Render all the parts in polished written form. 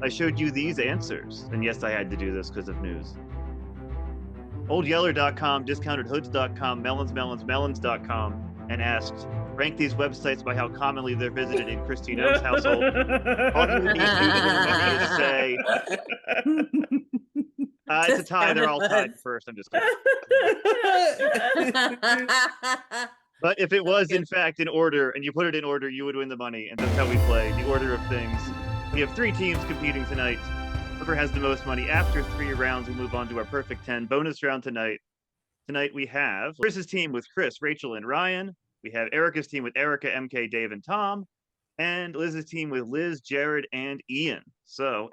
I showed you these answers. And yes, I had to do this because of news. OldYeller.com, DiscountedHoods.com, melons.com, and asked, rank these websites by how commonly they're visited in Christine O's household. All you need to do to win money is say, it's a tie. They're all tied first. I'm just kidding. But if it was, in fact, in order, and you put it in order, you would win the money. And that's how we play, the order of things. We have 3 teams competing tonight. Whoever has the most money after 3 rounds, we move on to our perfect 10 bonus round tonight. Tonight we have Chris's team with Chris, Rachel, and Ryan. We have Erica's team with Erica, MK, Dave, and Tom. And Liz's team with Liz, Jared, and Ian.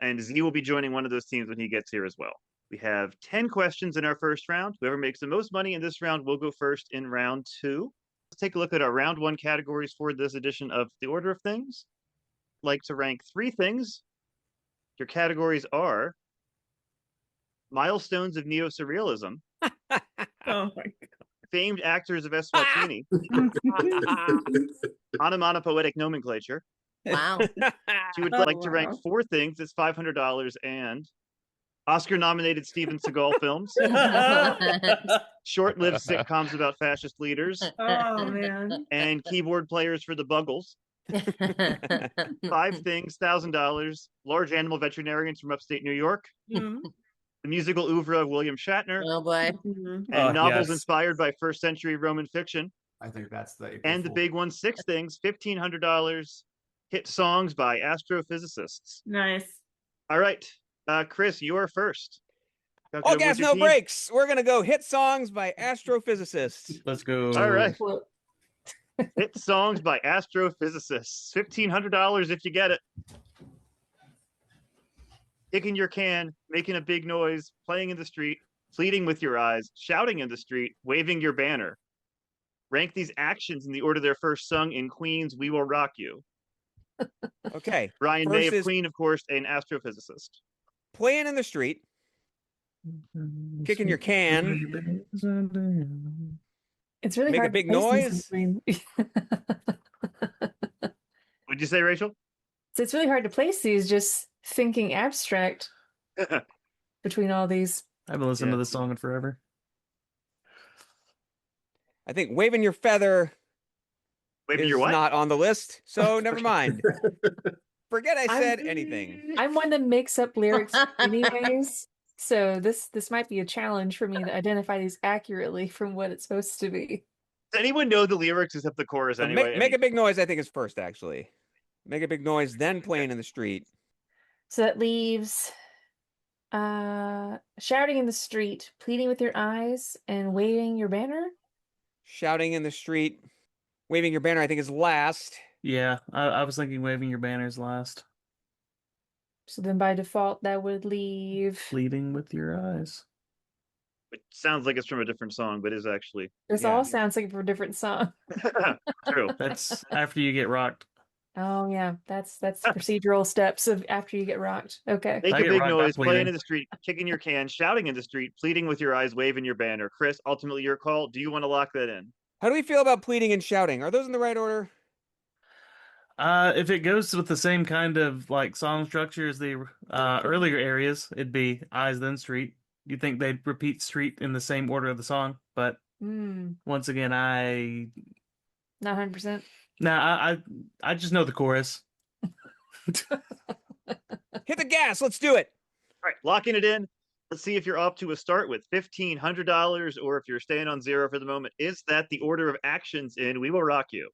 And Z will be joining one of those teams when he gets here as well. We have 10 questions in our first round. Whoever makes the most money in this round will go first in round 2. Let's take a look at our round 1 categories for this edition of The Order of Things. I'd like to rank 3 things. Your categories are milestones of neo-surrealism, Oh my God. famed actors of Eswatini, onomatopoetic nomenclature. Wow. She would like to rank 4 things. It's $500 and Oscar-nominated Steven Seagal films, short-lived sitcoms about fascist leaders, Oh man. and keyboard players for the Buggles. 5 things, $1,000, large animal veterinarians from upstate New York, Mhm. the musical oeuvre of William Shatner, Oh boy. Mhm. and novels yes. inspired by first century Roman fiction. I think that's the April And the Fool. big one, 6 things, $1,500, hit songs by astrophysicists. Nice. All right, Chris, you are first. All gas, no brakes. We're gonna go hit songs by astrophysicists. Let's go. All right. Hit songs by astrophysicists. $1,500 if you get it. Kicking your can, making a big noise, playing in the street, pleading with your eyes, shouting in the street, waving your banner. Rank these actions in the order they're first sung in Queen's We Will Rock You. Okay. Brian May First of is Queen, of course, an astrophysicist. playing in the street, kicking your can, It's really make a hard to big place noise. these between- What'd you say, Rachel? So it's really hard to place these just thinking abstract between all these. I haven't listened to this song in forever. I think waving your feather Waving is your what? not on the list, so never mind. Forget I said anything. I'm one that makes up lyrics anyways. So this might be a challenge for me to identify these accurately from what it's supposed to be. Does anyone know the lyrics except the chorus So anyway? make a big noise, I think, is first, actually. Make a big noise, then playing in the street. So that leaves shouting in the street, pleading with your eyes, and waving your banner. Shouting in the street, waving your banner, I think, is last. Yeah, I was thinking waving your banners last. So then by default that would leave Pleading with your eyes. It sounds like it's from a different song, but is actually this all sounds like a different song. true. That's after you get rocked. Oh yeah, that's procedural steps of after you get rocked. Okay. Make I a get big rocked noise, by playing pleading. in the street, kicking your can, shouting in the street, pleading with your eyes, waving your banner. Chris, ultimately your call. Do you want to lock that in? How do we feel about pleading and shouting? Are those in the right order? If it goes with the same kind of like song structure as the earlier areas, it'd be eyes then street. You'd think they'd repeat street in the same order of the song, but once again, Not 100%. I just know the chorus. Hit the gas. Let's do it. All right, locking it in. Let's see if you're off to a start with $1,500 or if you're staying on 0 for the moment. Is that the order of actions in We Will Rock You?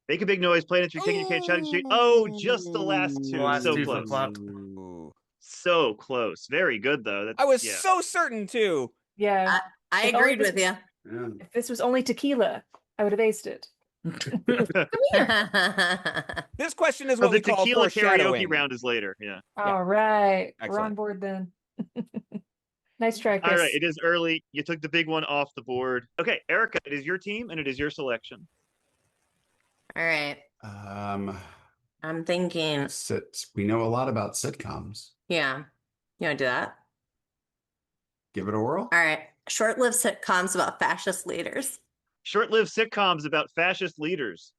Make a big noise, playing in the street, kicking your can, shouting in the street. Oh, just the last 2. Last So 2 close. flip-flopped. Ooh. So close. Very good, though. I was so certain, too. Yeah. I If only agreed this with you. Yeah. If this was only tequila, I would have aced it. This question is So what the we call tequila karaoke foreshadowing. round is later. Yeah. All right. We're Excellent. on board then. Nice try, Chris. All right. It is early. You took the big one off the board. Okay, Erica, it is your team and it is your selection. All right. I'm thinking, We know a lot about sitcoms. yeah. You want to do that? Give it a whirl. All right. Short-lived sitcoms about fascist leaders. Short-lived sitcoms about fascist leaders.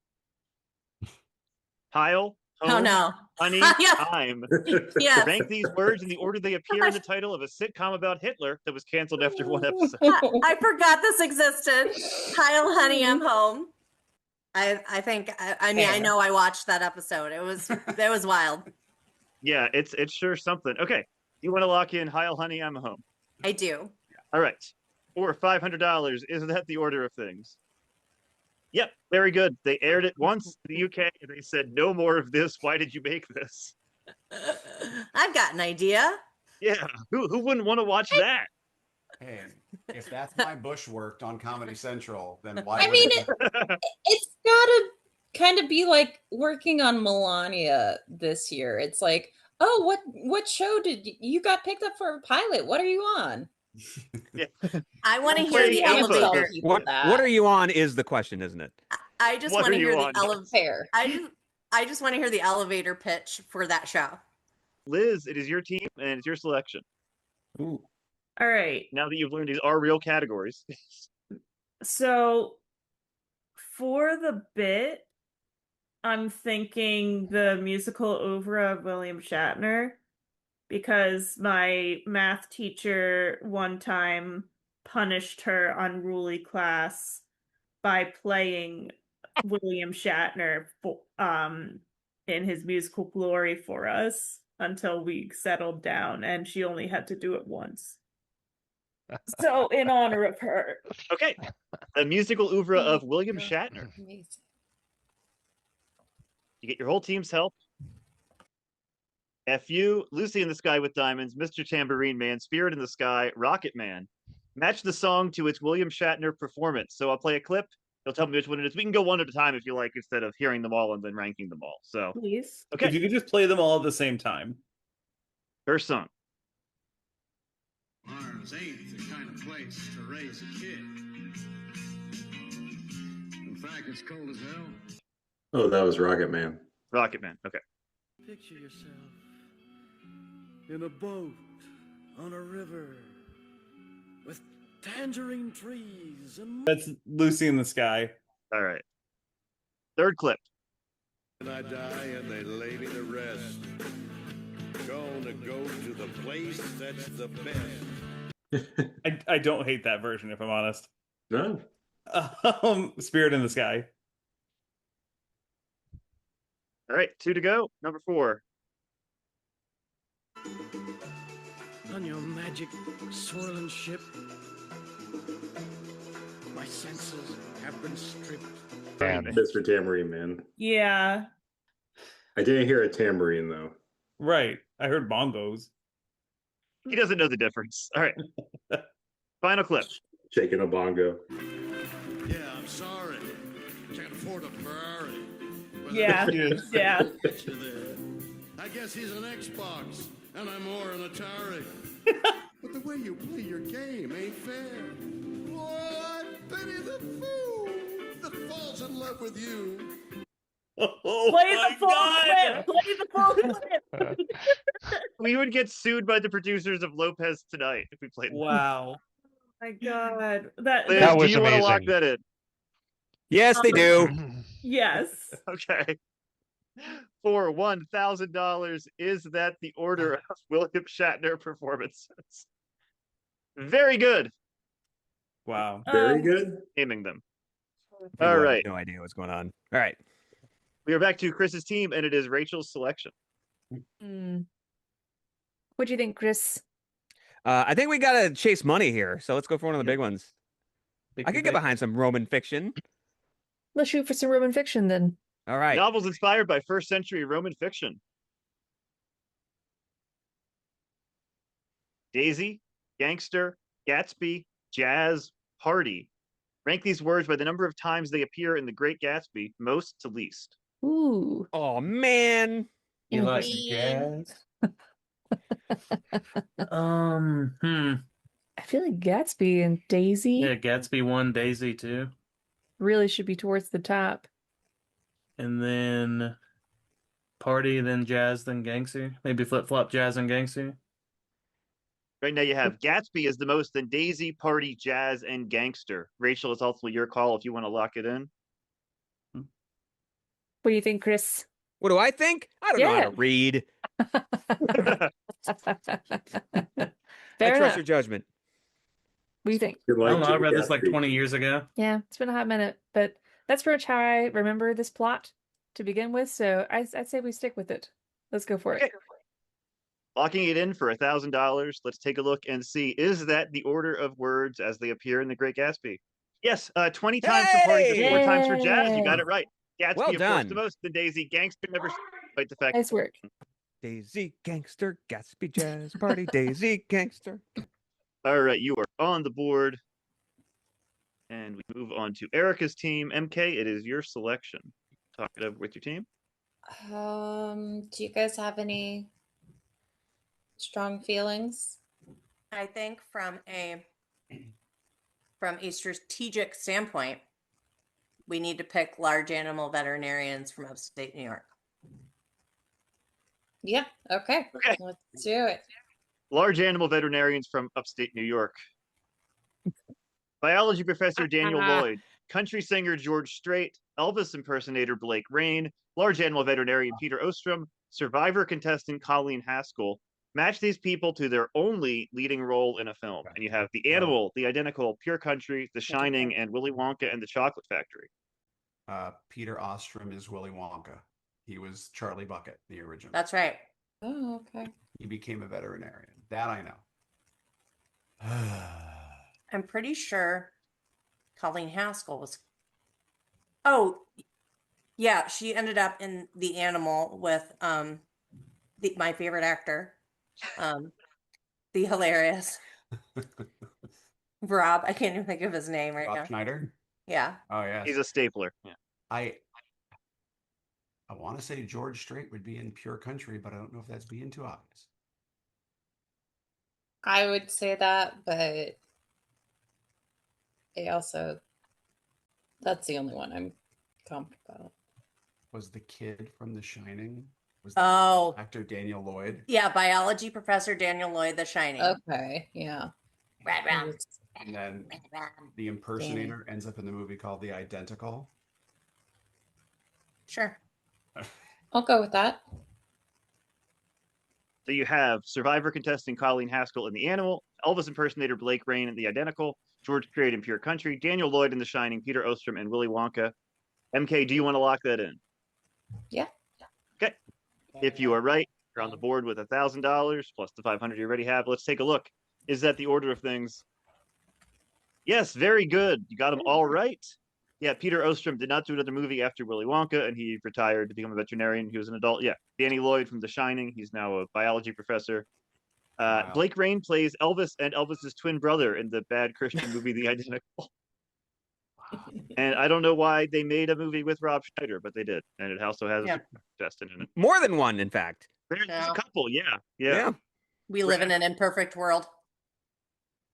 Kyle, Oh no. Honey, Yes. I'm. Yes. Rank these words in the order they appear in the title of a sitcom about Hitler that was canceled after one episode. I forgot this existed. Kyle, honey, I'm home. I think I mean I know I watched that episode. It was wild. Yeah, it's sure something. Okay, you want to lock in Heil Honey, I'm home. I do. All right. Or $500. Isn't that the order of things? Yep, very good. They aired it once in the UK and they said, no more of this. Why did you make this? I've got an idea. Yeah, who wouldn't want to watch that? Hey, if that's my Bush worked on Comedy Central, then why? I mean, it's gotta kind of be like working on Melania this year. It's like, oh, what show did you got picked up for a pilot? What are you on? Yeah. I want to Don't hear play the FIFA. elevator. What are you on is the question, isn't it? I just What want are to you hear the on? elevator. Fair. I just want to hear the elevator pitch for that show. Liz, it is your team and it's your selection. Ooh. All right. Now that you've learned these are real categories. So for the bit, I'm thinking the musical oeuvre of William Shatner, because my math teacher one time punished her unruly class by playing William Shatner in his musical glory for us until we settled down, and she only had to do it once. So in honor of her. Okay, the musical oeuvre of William Shatner. Amazing. You get your whole team's help. FU, Lucy in the Sky with Diamonds, Mr. Tambourine Man, Spirit in the Sky, Rocket Man. Match the song to its William Shatner performance. So I'll play a clip. You'll tell me which one it is. We can go one at a time if you like, instead of hearing them all and then ranking them all. So, Please. okay. If you could just play them all at the same time. First song. Mars ain't the kind of place to raise a kid. In fact, it's cold as hell. Oh, that was Rocket Man. Rocket Man. Okay. Picture yourself in a boat on a river with tangerine trees and... That's Lucy in the Sky. All right. Third clip. And I die and they lay me to rest. Gonna go to the place that's the best. I don't hate that version, if I'm honest. No. Spirit in the Sky. All right, 2 to go. Number 4. On your magic swirling ship, my senses have been stripped. Mr. Tambourine Man. Yeah. I didn't hear a tambourine though. Right. I heard bongos. He doesn't know the difference. All right. Final clip. Shaking a bongo. Yeah, I'm sorry. Can't afford a Ferrari. But Yeah. Yeah. Get you there. I guess he's an Xbox, and I'm more an Atari. But the way you play your game ain't fair. What? Benny the fool that falls in love with you. Oh Play my the full God! clip. Play the full clip. We would get sued by the producers of Lopez Tonight if we played. Wow. My God. Liz, That was do you want to lock amazing. that in? Yes, they do. Yes. Okay. For $1,000, is that the order of William Shatner performances? Very good. Wow. Very good. Naming them. People All have right. No idea what's going on. All right. We are back to Chris's team, and it is Rachel's selection. What do you think, Chris? I think we gotta chase money here, so let's go for one of the big ones. I could get behind some Roman fiction. Let's shoot for some Roman fiction then. All right. Novels inspired by first century Roman fiction. Daisy, Gangster, Gatsby, Jazz, Party. Rank these words by the number of times they appear in The Great Gatsby, most to least. Ooh. Oh man. You like jazz? I feel like Gatsby and Daisy Yeah, Gatsby 1, Daisy 2. really should be towards the top. And then Party, then Jazz, then Gangster. Maybe flip-flop Jazz and Gangster. Right now you have Gatsby is the most, then Daisy, Party, Jazz, and Gangster. Rachel, it's also your call if you want to lock it in. What do you think, Chris? What do I think? I don't know how Yeah. to read. Fair I trust enough. your judgment. What do you think? Good I don't luck know. I to read this like Gatsby. 20 years ago. Yeah, it's been a hot minute, but that's pretty much how I remember this plot to begin with. So I'd say we stick with it. Let's go for it. Okay. Locking it in for $1,000. Let's take a look and see. Is that the order of words as they appear in The Great Gatsby? Yes, 20 times for Party, just 4 times for Jazz. You got it right. Gatsby, Well of course, done. the most. The Daisy Gangster never despite the fact. Nice work. Daisy Gangster, Gatsby Jazz Party, Daisy Gangster. All right, you are on the board. And we move on to Erica's team. MK, it is your selection. Talk it over with your team. Do you guys have any strong feelings? I think from a strategic standpoint, we need to pick large animal veterinarians from upstate New York. Yeah. Okay. Okay. Let's do it. Large animal veterinarians from upstate New York. Biology professor Daniel Lloyd, country singer George Strait, Elvis impersonator Blake Rain, large animal veterinarian Peter Ostrom, survivor contestant Colleen Haskell. Match these people to their only leading role in a film. And you have The Animal, The Identical, Pure Country, The Shining, and Willy Wonka and the Chocolate Factory. Peter Ostrom is Willy Wonka. He was Charlie Bucket, the original. That's right. Oh, okay. He became a veterinarian. That I know. I'm pretty sure Colleen Haskell was. Oh, yeah, she ended up in The Animal with my favorite actor, the hilarious Rob. I can't even think of his name right Rob now. Schneider? Yeah. Oh, yeah. He's a stapler. Yeah. I want to say George Strait would be in Pure Country, but I don't know if that's being too obvious. I would say that, but I also, that's the only one I'm comfortable. Was the kid from The Shining? Was Oh, actor Daniel Lloyd? yeah, biology professor Daniel Lloyd, The Shining. Okay, yeah. And then the impersonator ends up in the movie called The Identical. Sure. I'll go with that. So you have survivor contestant Colleen Haskell in The Animal, Elvis impersonator Blake Rain in The Identical, George Strait in Pure Country, Daniel Lloyd in The Shining, Peter Ostrom, and Willy Wonka. MK, do you want to lock that in? Yeah. Okay. If you are right, you're on the board with $1,000 plus the 500 you already have. Let's take a look. Is that the order of things? Yes, very good. You got them all right. Yeah, Peter Ostrom did not do another movie after Willy Wonka, and he retired to become a veterinarian. He was an adult. Yeah, Danny Lloyd from The Shining. He's now a biology professor. Wow. Blake Rain plays Elvis and Elvis's twin brother in the bad Christian movie The Identical. And I don't know why they made a movie with Rob Schneider, but they did, and it also has a contestant in it. More than one, in fact. There's Yeah. a couple, yeah. We live in an imperfect world.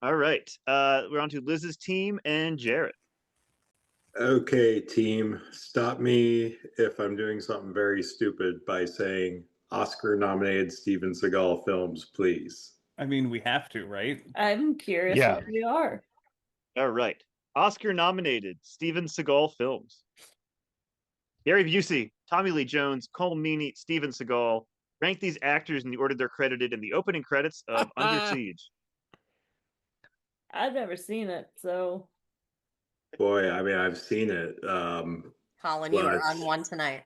All right, we're on to Liz's team and Jared. Okay, team, stop me if I'm doing something very stupid by saying Oscar-nominated Steven Seagal films, please. I mean, we have to, right? I'm curious Yeah. what we are. All right, Oscar-nominated Steven Seagal films. Gary Busey, Tommy Lee Jones, Cole Meany, Steven Seagal. Rank these actors in the order they're credited in the opening credits of Under Siege. I've never seen it, so Boy, I mean, I've seen it. Colin, you are But- on one tonight.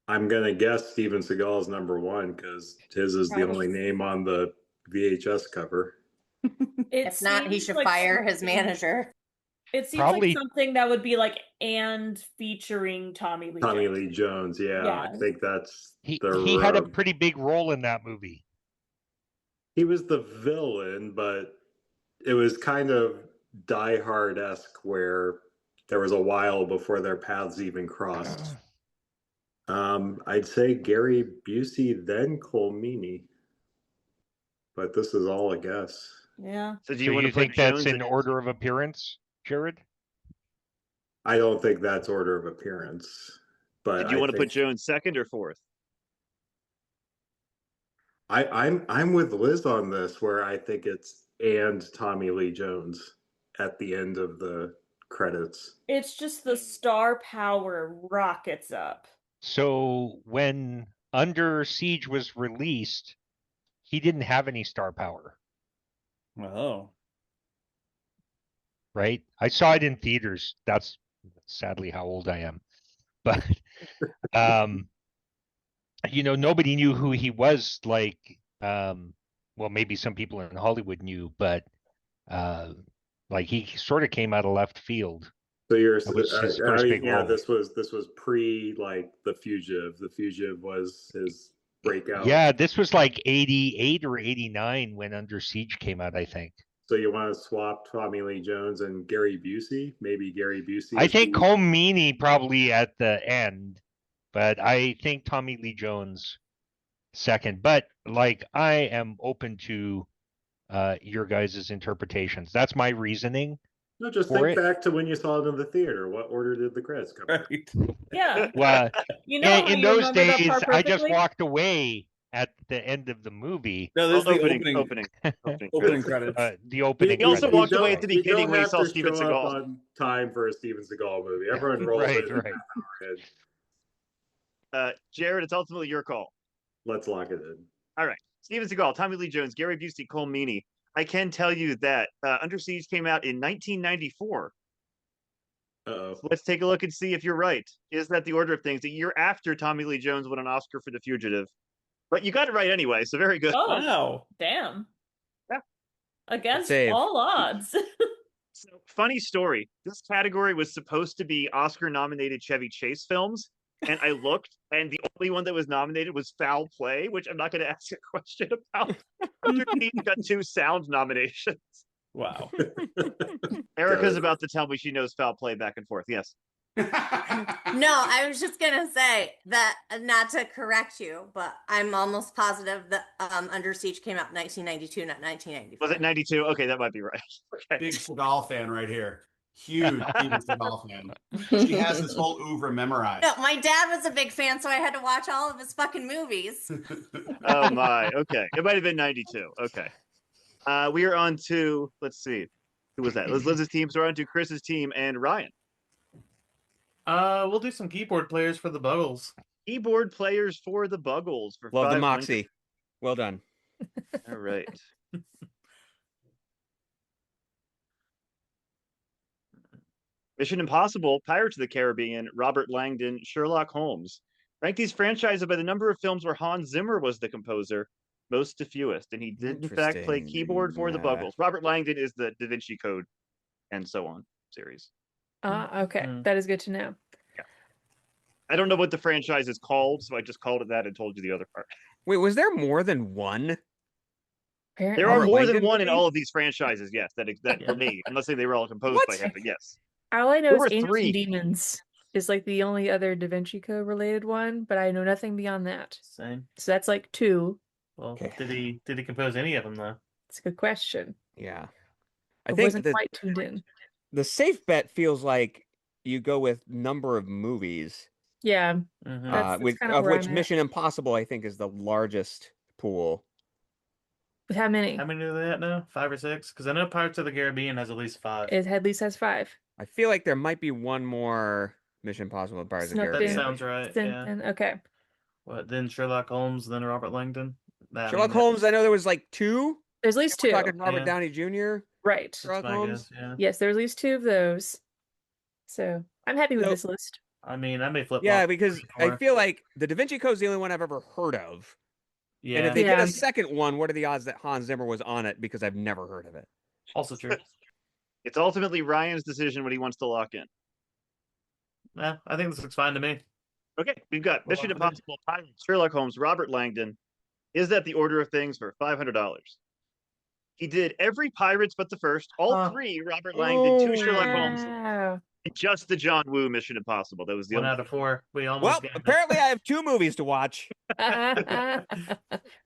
I'm gonna guess Steven Seagal is number one because his is the only Probably. name on the VHS cover. If not, he seems should like fire his something- manager. It seems Probably- like something that would be like and featuring Tommy Lee. Tommy Jones. Lee Jones, yeah, I think that's He the had a rub. pretty big role in that movie. He was the villain, but it was kind of Die Hard-esque where there was a while before their paths even crossed. I'd say Gary Busey, then Cole Meany. But this is all a guess. Yeah. So Do you think that's in order of appearance, Jared? I don't think that's order of appearance. But Did you I want to put think- Jones second or fourth? I'm with Liz on this, where I think it's and Tommy Lee Jones at the end of the credits. It's just the star power rockets up. So when Under Siege was released, he didn't have any star power, Oh. right? I saw it in theaters. That's sadly how old I am. But nobody knew who he was. Like, well, maybe some people in Hollywood knew, but like he sort of came out of left field. So you're, That was his first big role. this was pre like The Fugitive. The Fugitive was his breakout. Yeah, this was like 88 or 89 when Under Siege came out, I think. So you want to swap Tommy Lee Jones and Gary Busey? Maybe Gary Busey. I think Colm Meaney probably at the end, but I think Tommy Lee Jones second. But like, I am open to your guys' interpretations. That's my reasoning. No, just think back to when you saw it in the theater. What order did the credits come? Right. Yeah. Well, You know how in you those remember that days, part I just perfectly? walked away at the end of the movie. No, this is the opening credits. The opening. He also credits. walked away at the beginning when he saw have to Steven show up Seagal. on time for a Steven Seagal movie. Everyone rolls Right, in. right. Jared, it's ultimately your call. Let's lock it in. All right. Steven Seagal, Tommy Lee Jones, Gary Busey, Colm Meaney. I can tell you that Under Siege came out in 1994. Uh-oh. So let's take a look and see if you're right. Is that the order of things? A year after Tommy Lee Jones won an Oscar for The Fugitive. But you got it right anyway, so very good. Oh, Wow. damn. Yeah. Against Save. all odds. So, funny story. This category was supposed to be Oscar-nominated Chevy Chase films, and I looked, and the only one that was nominated was Foul Play, which I'm not going to ask a question about. Under Siege got 2 sound nominations. Wow. Erica's about to tell me she knows Foul Play back and forth. Yes. No, I was just gonna say that, not to correct you, but I'm almost positive that Under Siege came out in 1992, not 1994. Was it 92? Okay, that might be right. Okay. Big Seagal fan right here. Huge Steven Seagal fan. She has his whole oeuvre memorized. No, my dad was a big fan, so I had to watch all of his fucking movies. Oh my. Okay. It might have been 92. Okay. We are on to, let's see. Who was that? Liz's team. So we're on to Chris's team and Ryan. We'll do some keyboard players for the Buggles. Keyboard players for the Buggles for Love the 500. Moxie. Well done. All right. Mission Impossible, Pirates of the Caribbean, Robert Langdon, Sherlock Holmes. Rank these franchises by the number of films where Hans Zimmer was the composer, most to fewest, and he did in fact play Interesting. keyboard for the Yeah. Buggles. Robert Langdon is the Da Vinci Code, and so on series. Okay, that is good to know. I don't know what the franchise is called, so I just called it that and told you the other part. Wait, was there more than one? There are more than one in all of these franchises, yes, that for me. I'm not saying they were all composed by him, but yes. All I know There is were Angels 3. and Demons is like the only other Da Vinci Code related one, but I know nothing beyond that. Same. So that's like 2. Well, did he compose any of them though? It's a good question. Yeah. I I think wasn't that quite tuned in. the safe bet feels like you go with number of movies. Yeah. Of which where I'm at. Mission Impossible I think is the largest pool. With how many? How many do they have now? 5 or 6? Because I know Pirates of the Caribbean has at least 5. It at least has 5. I feel like there might be one more Mission Impossible with Pirates of the Snuck Caribbean. That sounds right. Yeah. And okay. What? Then Sherlock Holmes, then Robert Langdon. Sherlock Holmes, I know there was like 2. There's at least We're 2. talking Robert Yeah. Downey Jr. Right. Sherlock my Holmes. guess, yeah. Yes, there's at least 2 of those. So I'm happy with So- this list. I mean, I may flip. Yeah, because I feel like the Da Vinci Code is the only one I've ever heard of. Yeah. And if they did Yeah. a second one, what are the odds that Hans Zimmer was on it? Because I've never heard of it. Also true. It's ultimately Ryan's decision what he wants to lock in. Yeah, I think this looks fine to me. Okay, we've got Well, Mission I'm Impossible, Pirates, Sherlock Holmes, Robert Langdon. Is that the order of things for $500? He did every Pirates but the first, all 3 Robert Langdon, 2 Sherlock Holmes, Wow. and just the John Woo Mission Impossible. That was the 1 only. out of 4. We almost Well, got it. apparently I have 2 movies to watch.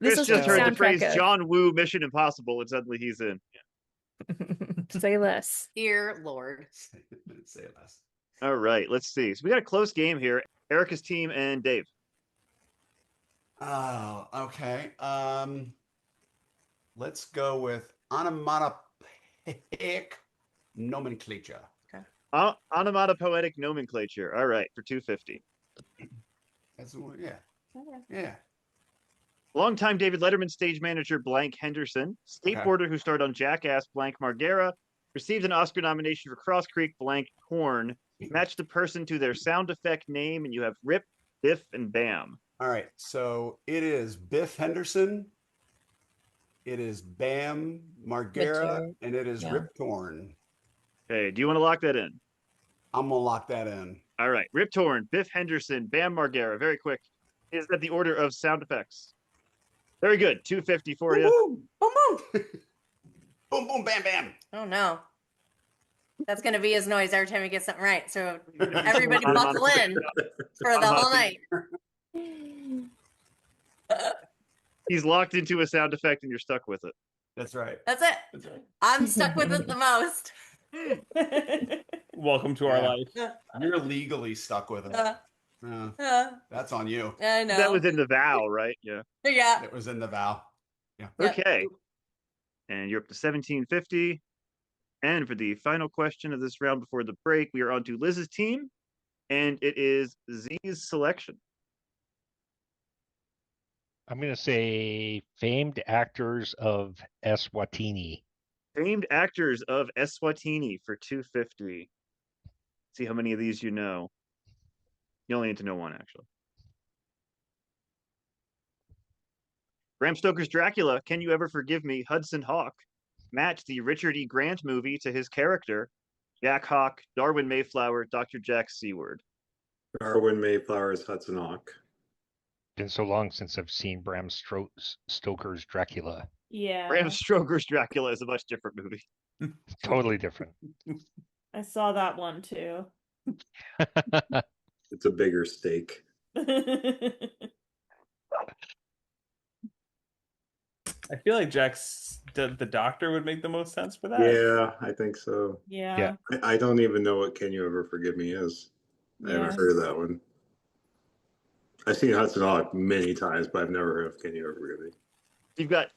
This Chris is just the heard the phrase soundtrack of- John Woo Mission Impossible, and suddenly he's in. Say less. Dear Lord. Say less. All right, let's see. So we got a close game here. Erica's team and Dave. Oh, okay. Let's go with onomatopoeic nomenclature. Onomatopoetic nomenclature. All right, for $250. That's the one. Yeah. Yeah. Longtime David Letterman stage manager Blank Henderson, skateboarder who starred on Jackass Blank Margera, received an Oscar nomination for Cross Creek Blank Corn. Match the person to their sound effect name, and you have Rip, Biff, and Bam. All right. So it is Biff Henderson. It is Bam Margera, Richard. and it is Yeah. Rip Torn. Okay, do you want to lock that in? I'm gonna lock that in. All right, Rip Torn, Biff Henderson, Bam Margera. Very quick. Is that the order of sound effects? Very good. 250 for you. Boom, boom, boom, boom, boom, bam, bam. Oh no. That's gonna be his noise every time he gets something right. So everybody buckle in for the whole night. He's locked into a sound effect and you're stuck with it. That's right. That's it. That's right. I'm stuck with it the most. Welcome to our Yeah. life. You're legally stuck with it. That's on you. I know. That was in the vow, right? Yeah. Yeah. It was in the vow. Yeah. Okay. And you're up to 1750. And for the final question of this round before the break, we are on to Liz's team. And it is Z's selection. I'm going to say famed actors of Eswatini. Famed actors of Eswatini for 250. See how many of these you know. You only need to know one, actually. Bram Stoker's Dracula, Can You Ever Forgive Me? Hudson Hawk. Match the Richard E. Grant movie to his character. Jack Hawk, Darwin Mayflower, Dr. Jack Seward. Darwin Mayflower's Hudson Hawk. Been so long since I've seen Bram Stoker's Dracula. Yeah. Bram Stoker's Dracula is a much different movie. Totally different. I saw that one too. It's a bigger steak. I feel like the Doctor would make the most sense for that. Yeah, I think so. Yeah. I don't even know what Can You Ever Forgive Me is. I haven't heard of that one. I've seen Hudson Hawk many times, but I've never heard of Can You Ever Forgive Me. You've got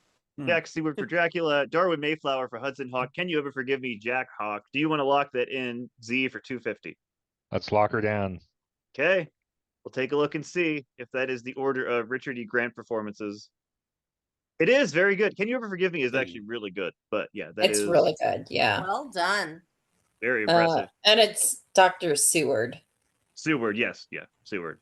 Jack Seward for Dracula, Darwin Mayflower for Hudson Hawk. Can You Ever Forgive Me? Jack Hawk. Do you want to lock that in, Z, for 250? Let's lock her down. Okay. We'll take a look and see if that is the order of Richard E. Grant performances. It is very good. Can You Ever Forgive Me is actually really good. But yeah, that It's is really good. Yeah. Well done. very impressive. And it's Dr. Seward. Seward, yes. Yeah, Seward.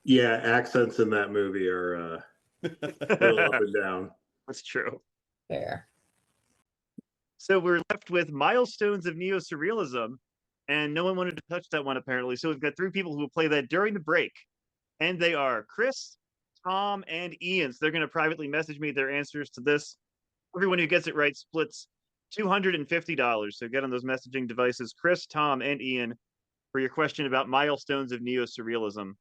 Yeah, accents in that movie are a little up and down. That's true. Fair. So we're left with Milestones of Neo-Surrealism, and no one wanted to touch that one apparently. So we've got three people who will play that during the break, and they are Chris, Tom, and Ian. So they're going to privately message me their answers to this. Everyone who gets it right splits $250. So get on those messaging devices, Chris, Tom, and Ian, for your question about Milestones of Neo-Surrealism.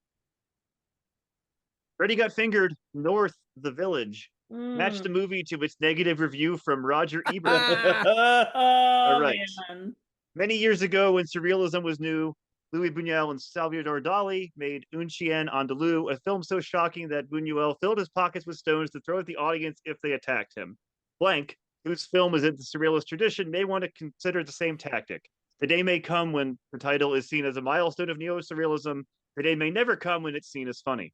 Freddy Got Fingered, North, The Village. Match the movie to its negative review from Roger Ebert. All right. Man. Many years ago, when surrealism was new, Louis Buñuel and Salvador Dali made Un Chien Andalou, a film so shocking that Buñuel filled his pockets with stones to throw at the audience if they attacked him. Blank, whose film is in the surrealist tradition, may want to consider the same tactic. The day may come when the title is seen as a milestone of neo-surrealism. The day may never come when it's seen as funny.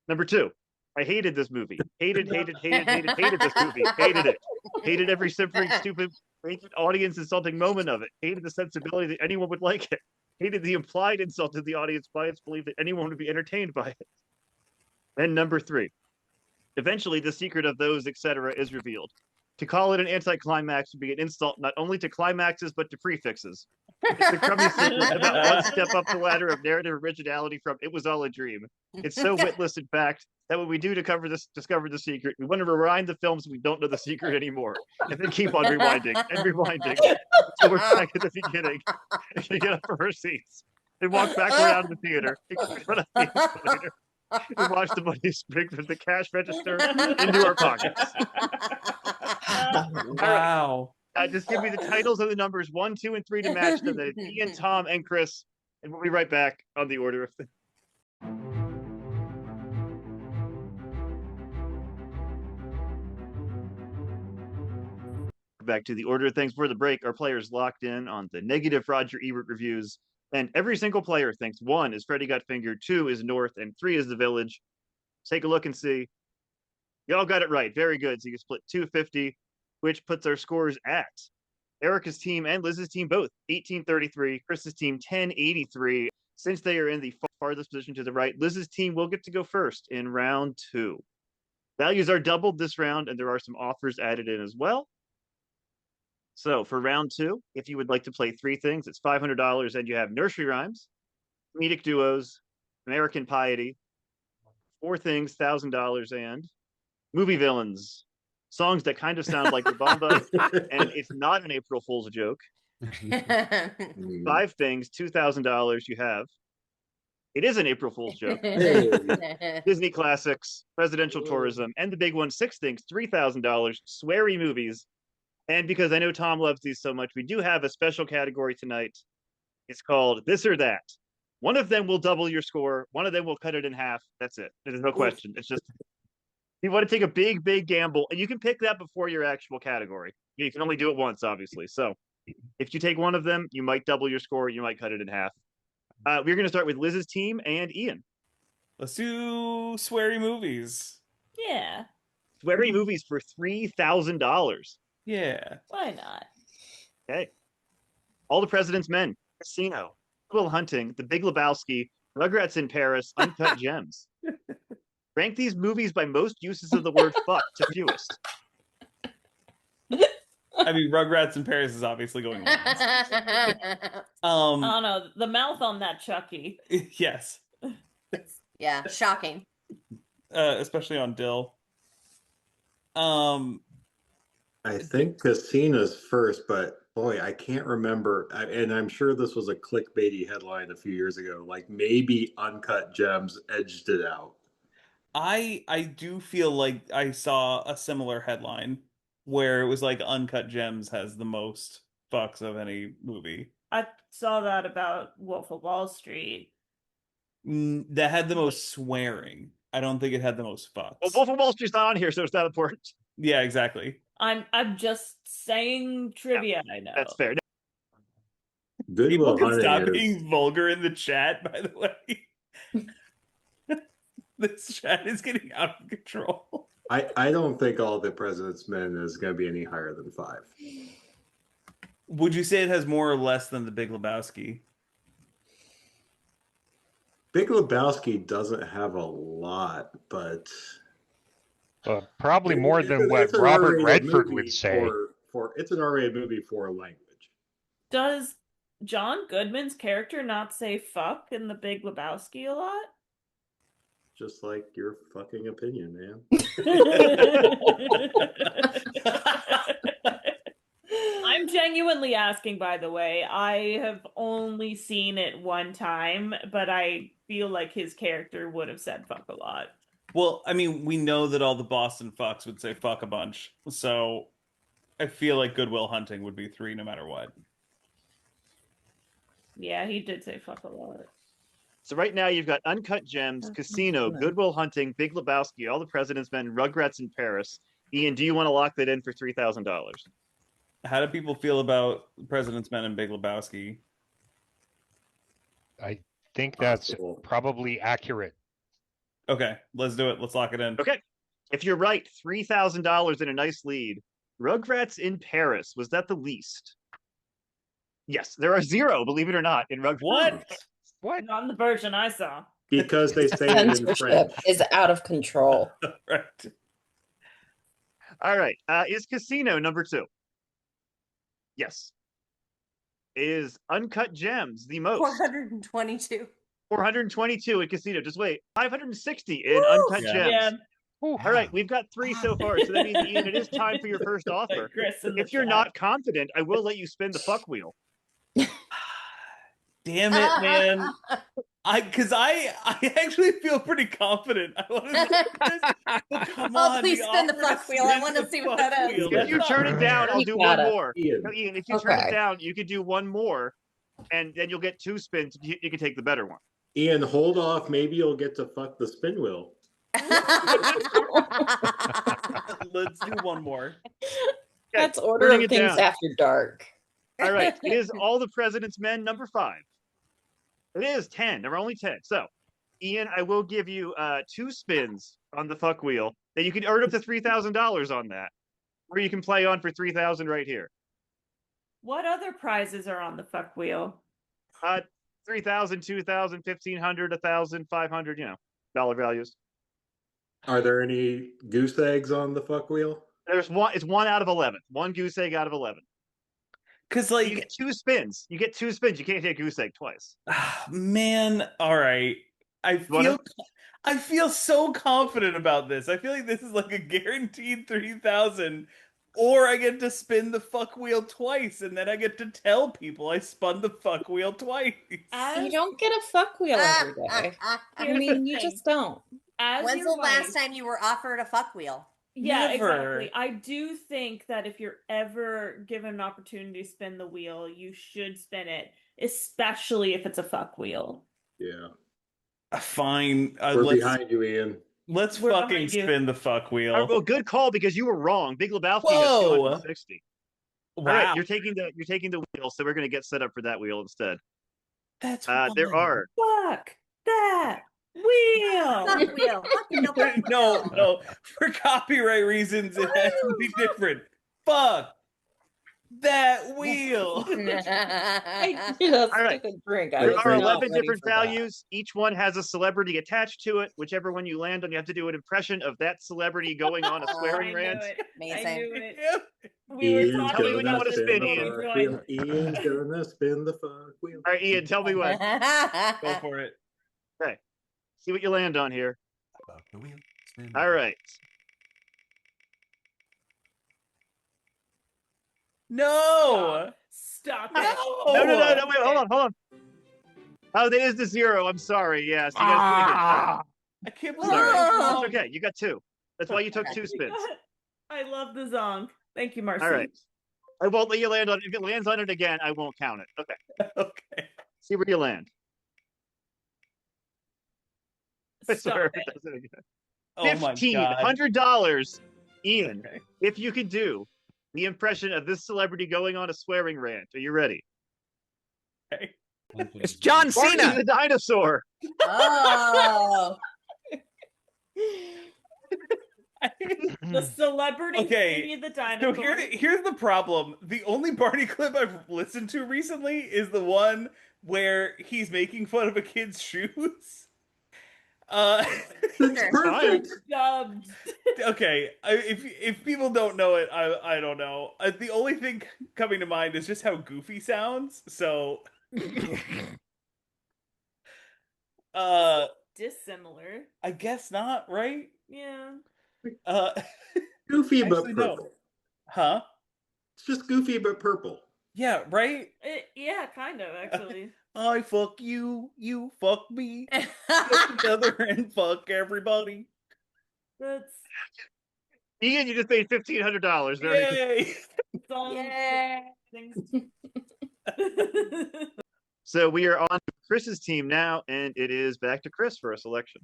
Number two, I hated this movie. Hated this movie. Hated it. Hated every simpering, stupid, audience insulting moment of it. Hated the sensibility that anyone would like it. Hated the implied insult to the audience by its belief that anyone would be entertained by it. And number three, eventually the secret of those, etc., is revealed. To call it an anticlimax would be an insult not only to climaxes but to prefixes. It's the crummy secret about one step up the ladder of narrative originality from It Was All a Dream. It's so witless, in fact, that what we do to discover the secret, we want to rewind the films we don't know the secret anymore, and then keep on rewinding and rewinding. So we're back at the beginning. And we get up from our seats and walk back around the theater. And watch the money spring from the cash register into our pockets. Wow. Just give me the titles and the numbers 1, 2, and 3 to match them. That is Ian, Tom, and Chris, and we'll be right back on the order of things. Back to the order of things for the break. Our players locked in on the negative Roger Ebert reviews And every single player thinks 1 is Freddy Got Fingered, 2 is North, and 3 is The Village. Take a look and see. Y'all got it right. Very good. So you can split 250, which puts our scores at Erica's team and Liz's team both 1833, Chris's team 1083. Since they are in the farthest position to the right, Liz's team will get to go first in round 2. Values are doubled this round, and there are some offers added in as well. So for round 2, if you would like to play 3 things, it's $500, and you have nursery rhymes, comedic duos, American Piety, 4 things, $1,000, and movie villains, songs that kind of sound like the Bomba, and it's not an April Fool's joke. 5 things, $2,000. You have. It is an April Fool's joke. Disney classics, presidential tourism, and the big one, 6 things, $3,000. Sweary movies. And because I know Tom loves these so much, we do have a special category tonight. It's called This or That. One of them will double your score. One of them will cut it in half. That's it. There's no question. It's just you want to take a big, big gamble, and you can pick that before your actual category. You can only do it once, obviously. So if you take one of them, you might double your score. You might cut it in half. We're going to start with Liz's team and Ian. Let's do sweary movies. Yeah. Sweary movies for $3,000. Yeah. Why not? Okay. All the President's Men, Casino, Will Hunting, The Big Lebowski, Rugrats in Paris, Uncut Gems. Rank these movies by most uses of the word fuck to fewest. I mean, Rugrats in Paris is obviously going last. Oh no, the mouth on that Chucky. Yes. Yeah, shocking. Especially on Dill. I think Casino's first, but boy, I can't remember. And I'm sure this was a clickbaity headline a few years ago. Like maybe Uncut Gems edged it out. I do feel like I saw a similar headline where it was like Uncut Gems has the most fucks of any movie. I saw that about Wolf of Wall Street. That had the most swearing. I don't think it had the most fucks. Well, Wolf of Wall Street's not on here, so it's not important. Yeah, exactly. I'm just saying trivia. I know that's fair. Good People Will can Hunting stop is- being vulgar in the chat, by the way. This chat is getting out of control. I don't think All the President's Men is going to be any higher than 5. Would you say it has more or less than The Big Lebowski? Big Lebowski doesn't have a lot, but probably more than what it's an Robert R-rated Redford movie would say. For it's an R-rated movie for language. Does John Goodman's character not say fuck in The Big Lebowski a lot? Just like your fucking opinion, man. I'm genuinely asking, by the way. I have only seen it one time, but I feel like his character would have said fuck a lot. Well, I mean, we know that all the Boston fucks would say fuck a bunch, so I feel like Good Will Hunting would be 3 no matter what. Yeah, he did say fuck a lot. So right now you've got Uncut Gems, Casino, Good Will Hunting, Big Lebowski, All the President's Men, Rugrats in Paris. Ian, do you want to lock that in for $3,000? How do people feel about President's Men and Big Lebowski? I think that's probably accurate. Okay, let's do it. Let's lock it in. Okay. If you're right, $3,000 in a nice lead. Rugrats in Paris, was that the least? Yes, there are 0, believe it or not, in Rugrats. What? Not in the version I saw. Because they say it in Censorship French. is out of control. Right. All right. Is Casino number 2? Yes. Is Uncut Gems the most? 422. 422 in Casino. Just wait. 560 in Uncut Yeah. Gems. Yeah. All right, we've got 3 so far. So that means, Ian, it is time for your first offer. Chris in the If you're chat. not confident, I will let you spin the fuck wheel. Damn it, man. I actually feel pretty confident. I want to but come on. Please the spin the offer fuck wheel. I spin want to the see what fuck that is. wheel. If you turn it down, I'll You do got one it. more. Ian. No, Ian, if you turn Okay. it down, you could do one more, and then you'll get 2 spins. You can take the better one. Ian, hold off. Maybe you'll get to fuck the spin wheel. Let's do one more. That's Order turning of it Things down. After Dark. All right, is All the President's Men number 5? It is 10. There are only 10. So, Ian, I will give you 2 spins on the fuck wheel. That you can earn up to $3,000 on that, or you can play on for 3,000 right here. What other prizes are on the fuck wheel? 3,000, 2,000, 1,500, 1,000, 500. Dollar values. Are there any goose eggs on the fuck wheel? There's one. It's 1 out of 11. 1 goose egg out of 11. Because You like, get 2 spins. You get 2 spins. You can't take goose egg twice. man, all right. I feel so confident about this. I feel like this is like a guaranteed 3,000, or I get to spin the fuck wheel twice, and then I get to tell people I spun the fuck wheel twice. You don't get a fuck wheel every day. I mean, you just don't. When's the last time you were offered a fuck wheel? Yeah, Never. exactly. I do think that if you're ever given an opportunity to spin the wheel, you should spin it, especially if it's a fuck wheel. Yeah. Fine. We're let's behind you, Ian. let's We're fucking behind you. spin the fuck wheel. Well, good call because you were wrong. Big Lebowski has Whoa. 260. Wow. All right, you're taking the wheel, so we're going to get set up for that wheel instead. That's There wild. are Fuck that wheel. Fuck wheel. No. For copyright reasons, it has to be different. Fuck that wheel. I just All right. took a drink. I There was are not 11 ready different for that. values. Each one has a celebrity attached to it. Whichever one you land on, you have to do an impression of that celebrity going on a I swearing knew rant. it. I Amazing. knew it. We were Ian's talking Tell me when you about wanna this spin, before Ian. we fuck joined. wheel. Ian's gonna spin the fuck wheel. All right, Ian, tell me when. Go for it. Okay. See what you land on here. Fuck the wheel, spin the All right. No. Stop it. No, wait, hold on. Oh, there is the 0. I'm sorry. Yeah, so you guys I can't believe Sorry. that. It's okay. You got 2. That's why you took 2 spins. I love the song. Thank you, Marcy. All right. I won't let you land on it. If it lands on it again, I won't count it. Okay. Okay. See where you land. I Stop swear if it. it does it again. Oh my god. $1,500. Ian, Okay. if you could do the impression of this celebrity going on a swearing rant. Are you ready? Okay. It's John Barney Cena. the dinosaur. Oh. The celebrity Okay, Barney the So dinosaur. here's the problem. The only Barney clip I've listened to recently is the one where he's making fun of a kid's shoes. It's perfect. Dubbed. Okay, if people don't know it, I don't know. The only thing coming to mind is just how goofy sounds. So, Dissimilar. I guess not, right? Yeah. Goofy but Actually, no. purple. Huh? It's just goofy but purple. Yeah, right. Yeah, kind of actually. I fuck you, you fuck me, get together and fuck everybody. That's Ian, you just made $1,500. Very good. Yay! song. Yeah. Things. So we are on Chris's team now, and it is back to Chris for a selection.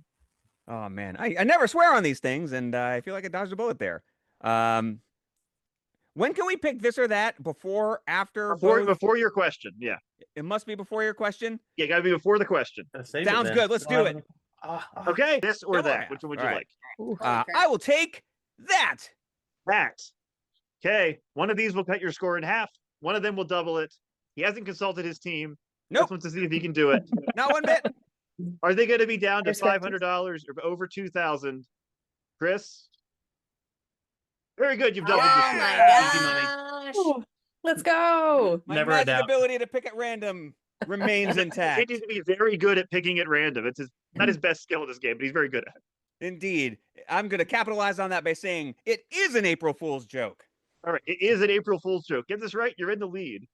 Oh man, I never swear on these things, and I feel like I dodged a bullet there. When can we pick this or that? Before, after, both? Before your question, yeah. It must be before your question. Yeah, gotta be before the question. Sounds good. Let's do it. Okay, this or Go that. ahead. Which one would All you right. like? I will take that. That. Okay, one of these will cut your score in half. One of them will double it. He hasn't consulted his team. Nope. Just wants to see if he can do it. Not one bit. Are they going to be down to Respect $500 or over 2,000? Chris? Very good. You've doubled Oh your my score. Easy money. gosh. Ooh, let's go. My Never a magic doubt. ability to pick at random remains He intact. needs to be very good at picking at random. It's not his best skill in this game, but he's very good at it. Indeed. I'm going to capitalize on that by saying it is an April Fool's joke. All right, it is an April Fool's joke. Get this right, you're in the lead.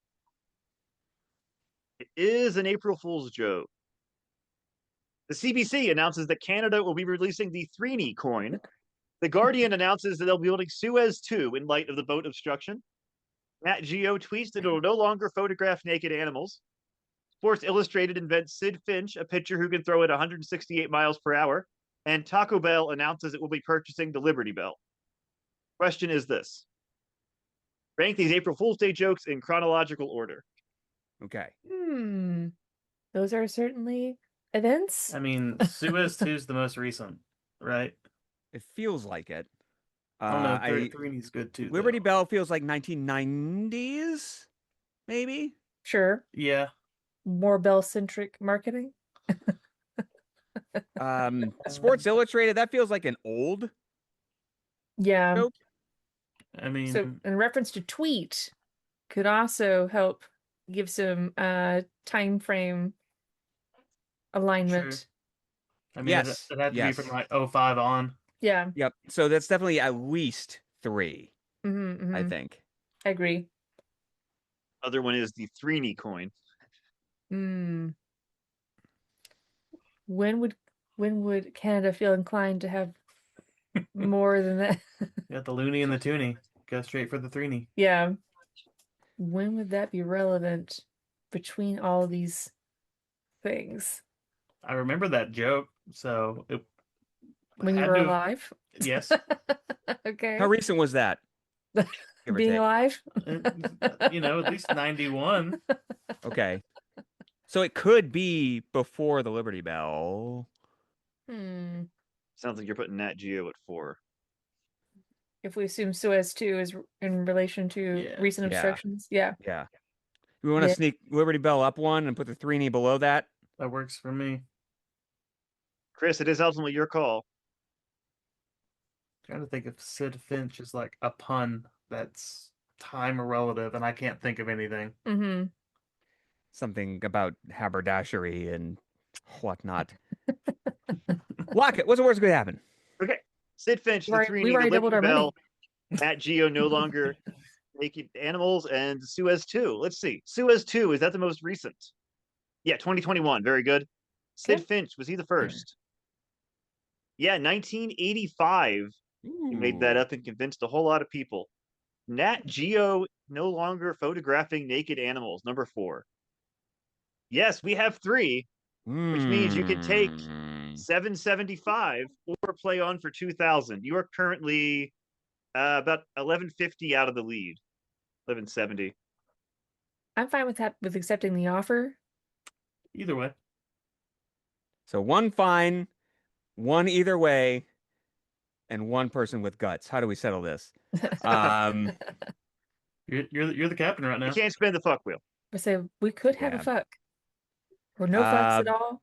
It is an April Fool's joke. The CBC announces that Canada will be releasing the 3 coin. The Guardian announces that they'll be building Suez 2 in light of the boat obstruction. Nat Geo tweets that it will no longer photograph naked animals. Sports Illustrated invents Sid Finch, a pitcher who can throw at 168 miles per hour. And Taco Bell announces it will be purchasing the Liberty Bell. Question is this. Rank these April Fool's Day jokes in chronological order. Okay. Those are certainly events. I mean, Suez 2 is the most recent, right? It feels like it. I don't know. I Three's good too. Liberty Bell feels like 1990s, maybe. Sure. Yeah. More Bell-centric marketing. Sports Illustrated, that feels like an old. Yeah. Nope. I mean, So in reference to tweet, could also help give some time frame alignment. Sure. I mean, Yes, it had to yes. be from like 05 on. Yeah. Yep. So that's definitely at least 3, Mm-hmm, I think. I agree. Other one is the Threeny coin. When would Canada feel inclined to have more than that? You got the loony and the toonie. Go straight for the threeny. Yeah. When would that be relevant between all these things? I remember that joke, so it When you had were to have- alive? Yes. Okay. How recent was that? Give or Being take. alive? You know, at least 91. Okay. So it could be before the Liberty Bell. Sounds like you're putting Nat Geo at 4. If we assume Suez 2 is in relation to recent Yeah. obstructions. Yeah. Yeah. We want to Yeah. sneak Liberty Bell up one and put the 3 below that. That works for me. Chris, it is ultimately your call. Trying to think if Sid Finch is like a pun that's time or relative, and I can't think of anything. Mm-hmm. Something about haberdashery and whatnot. Lock it. What's the worst that could happen? Okay. Sid Finch, the We've Threeny, the already doubled Liberty our money. Bell, Nat Geo no longer naked animals, and Suez 2. Let's see. Suez 2, is that the most recent? Yeah, 2021. Very good. Sid Okay. Finch, was he the first? Yeah, 1985. He made that up and convinced a whole lot of people. Nat Geo no longer photographing naked animals, number 4. Yes, we have 3, which means you can take 775 or play on for 2,000. You are currently about 1150 out of the lead. 1170. I'm fine with that, with accepting the offer. Either way. So 1 fine, 1 either way, and 1 person with guts. How do we settle this? You're the captain right now. You can't spin the fuck wheel. I say we could have Yeah. a fuck. Or no fucks at all.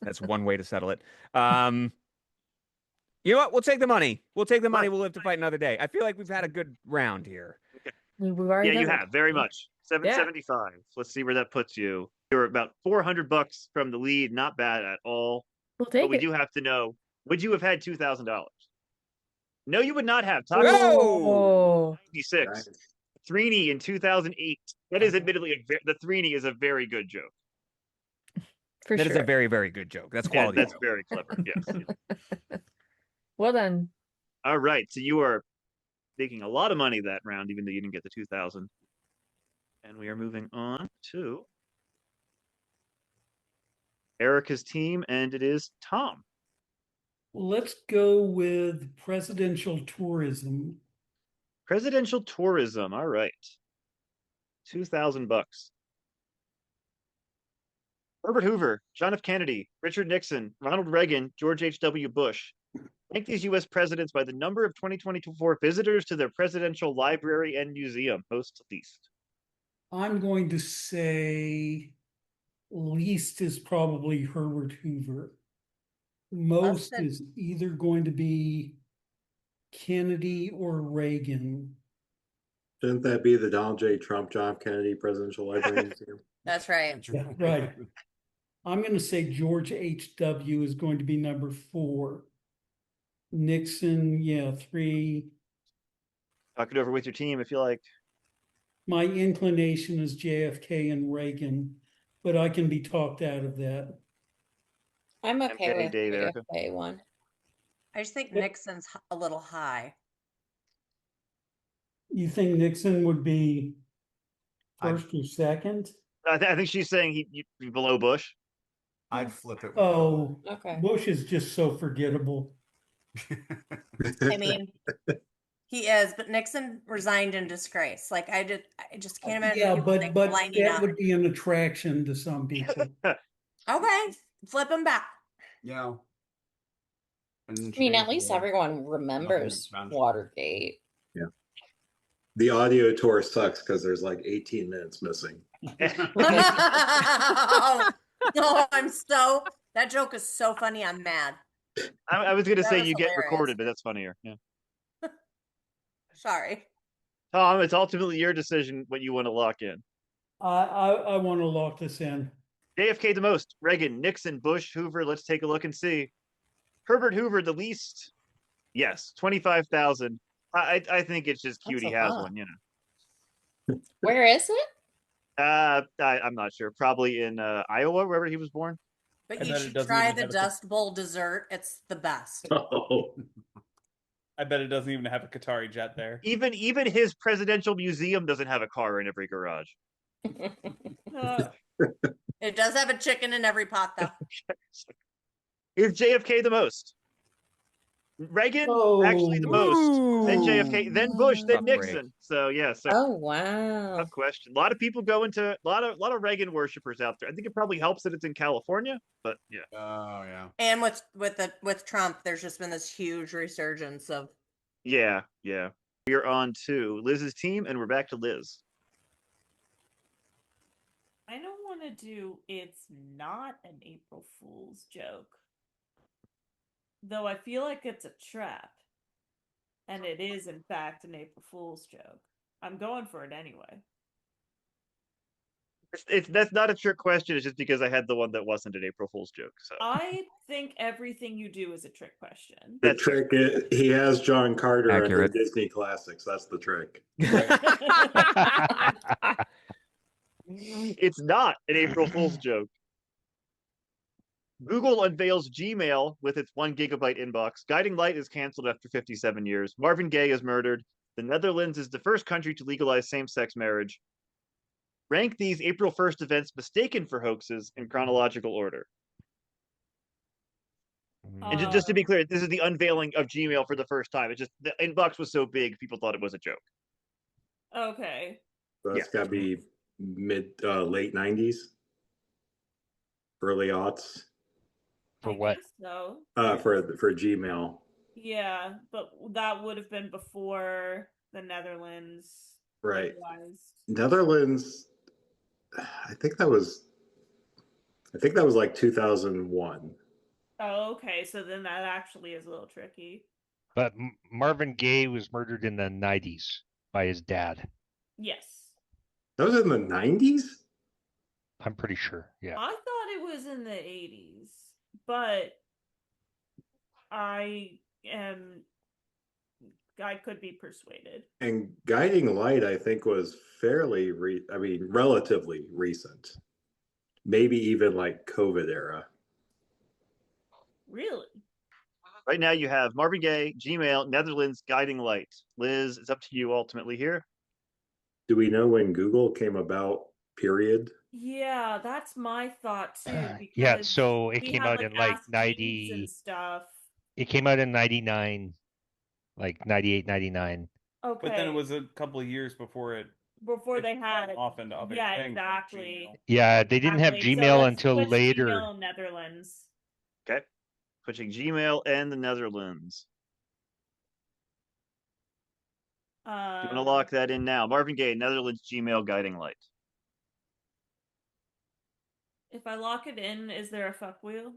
That's one way to settle it. You know what? We'll take the money. We'll take the money. We'll live to fight another day. I feel like we've had a good round here. We've already Yeah, you done it. have very much. 775. Let's see where that puts you. You're about $400 from the lead. Not bad at all. We'll take But we it. do have to know: would you have had $2,000? No, you would not have. Top Oh. 96. Threeny in 2008. That is admittedly the Threeny is a very good joke. For That is sure. a very, very good joke. That's Yeah, quality. that's joke. very clever. Yes. Well done. All right. So you are making a lot of money that round, even though you didn't get the 2,000. And we are moving on to Erica's team, and it is Tom. Let's go with presidential tourism. Presidential tourism. All right. $2,000. Herbert Hoover, John F. Kennedy, Richard Nixon, Ronald Reagan, George H.W. Bush. Rank these U.S. presidents by the number of 2024 visitors to their presidential library and museum, most to least. I'm going to say least is probably Herbert Hoover. Most Austin. is either going to be Kennedy or Reagan. Shouldn't that be the Donald J. Trump, John F. Kennedy Presidential Library Museum? That's right. Yeah, right. I'm going to say George H.W. is going to be number 4. Nixon, 3. Talk it over with your team if you like. My inclination is JFK and Reagan, but I can be talked out of that. I'm okay Kenny, with Dave, the Erica. JFK one. I just think Nixon's a little high. You think Nixon would be first or second? I think she's saying he'd be below Bush. I'd flip it. Oh, Okay. Bush is just so forgettable. I mean, he is, but Nixon resigned in disgrace. Like I just can't imagine. Yeah, people, like, but lining that up. would be an attraction to some people. Okay, flip them back. Yeah. I mean, at least everyone remembers expensive. Watergate. Yeah. The audio tour sucks because there's like 18 minutes missing. No, that joke is so funny. I'm mad. I was gonna That say was you get hilarious. recorded, but that's funnier. Yeah. Sorry. Tom, it's ultimately your decision what you want to lock in. I want to lock this in. JFK the most, Reagan, Nixon, Bush, Hoover. Let's take a look and see. Herbert Hoover the least. Yes, 25,000. I think it's just cute That's he a has lot. one. You know. Where is it? I'm not sure. Probably in Iowa, wherever he was born. But I you bet it should doesn't try even the have a- Dust Bowl dessert. It's the best. Oh, I bet it doesn't even have a Qatari jet there. Even his presidential museum doesn't have a car in every garage. It does have a chicken in every pot, though. Is JFK the most? Reagan actually the most. Then JFK, then Bush, then Tough break. Nixon. So yeah, so Oh wow. tough question. A lot of people go into a lot of Reagan worshippers out there. I think it probably helps that it's in California, but yeah. Oh yeah. And with Trump, there's just been this huge resurgence of. Yeah. We are on to Liz's team, and we're back to Liz. I don't want to do it's not an April Fool's joke. Though I feel like it's a trap. And it is, in fact, an April Fool's joke. I'm going for it anyway. That's not a trick question. It's just because I had the one that wasn't an April Fool's joke. So I think everything you do is a trick question. the trick is he has John Carter under Accurate. Disney Classics. That's the trick. It's not an April Fool's joke. Google unveils Gmail with its 1 gigabyte inbox. Guiding Light is canceled after 57 years. Marvin Gaye is murdered. The Netherlands is the first country to legalize same-sex marriage. Rank these April 1st events mistaken for hoaxes in chronological order. And just to be clear, this is the unveiling of Gmail for the first time. It's just the inbox was so big, people thought it was a joke. Okay. So that's got to be late 90s, early aughts. For what? So For Gmail. yeah, but that would have been before the Netherlands. Right. legalized. Netherlands, I think that was like 2001. Oh, okay. So then that actually is a little tricky. But Marvin Gaye was murdered in the 90s by his dad. Yes. That was in the 90s? I'm pretty sure. Yeah. I thought it was in the 80s, but I could be persuaded. And Guiding Light, I think, was fairly, relatively recent. Maybe even like COVID era. Really? Right now you have Marvin Gaye, Gmail, Netherlands, Guiding Light. Liz, it's up to you ultimately here. Do we know when Google came about, period? Yeah, that's my thought too. Yeah, because so it we came have, out in like Ask Jeeves 90. and stuff. It came out in 99, like 98, 99. Okay. But then it was a couple of years before they had off into other yeah, things. exactly. Yeah, they didn't have Exactly. So Gmail let's until switch later. Gmail Netherlands. Okay. Switching Gmail and the Netherlands. You want to lock that in now. Marvin Gaye, Netherlands, Gmail, Guiding Light. If I lock it in, is there a fuck wheel?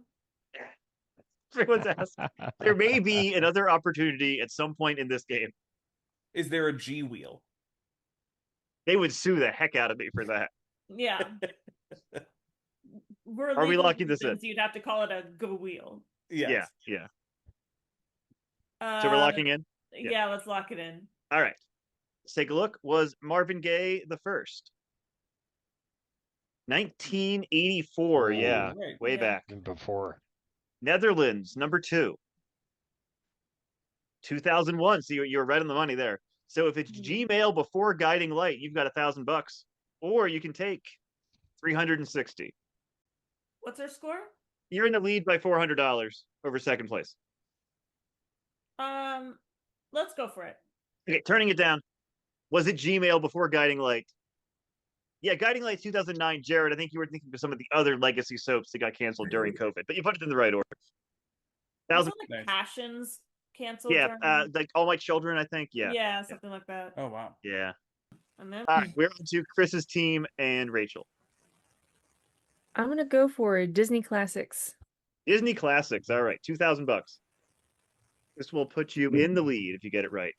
Everyone's asking. There may be another opportunity at some point in this game. Is there a G wheel? They would sue the heck out of me for that. Yeah. Are we locking this in? You'd have to call it a go wheel. Yes. Yeah. So we're locking in? Yeah, let's lock it in. All right. Let's take a look. Was Marvin Gaye the first? 1984. Yeah. Right. Way back. Before. Netherlands, number 2. 2001. So you're right on the money there. So if it's Gmail before Guiding Light, you've got $1,000, or you can take 360. What's our score? You're in the lead by $400 over second place. Let's go for it. Okay, turning it down. Was it Gmail before Guiding Light? Yeah, Guiding Light 2009, Jared. I think you were thinking of some of the other legacy soaps that got canceled during COVID, but you put it in the right order. Wasn't like Passions canceled? Yeah, during- like All My Children, I think. Yeah. Yeah, something like that. Oh wow. Yeah. And then All right, we're on to Chris's team and Rachel. I'm gonna go for Disney classics. Disney classics. All right, $2,000. This will put you in the lead if you get it right.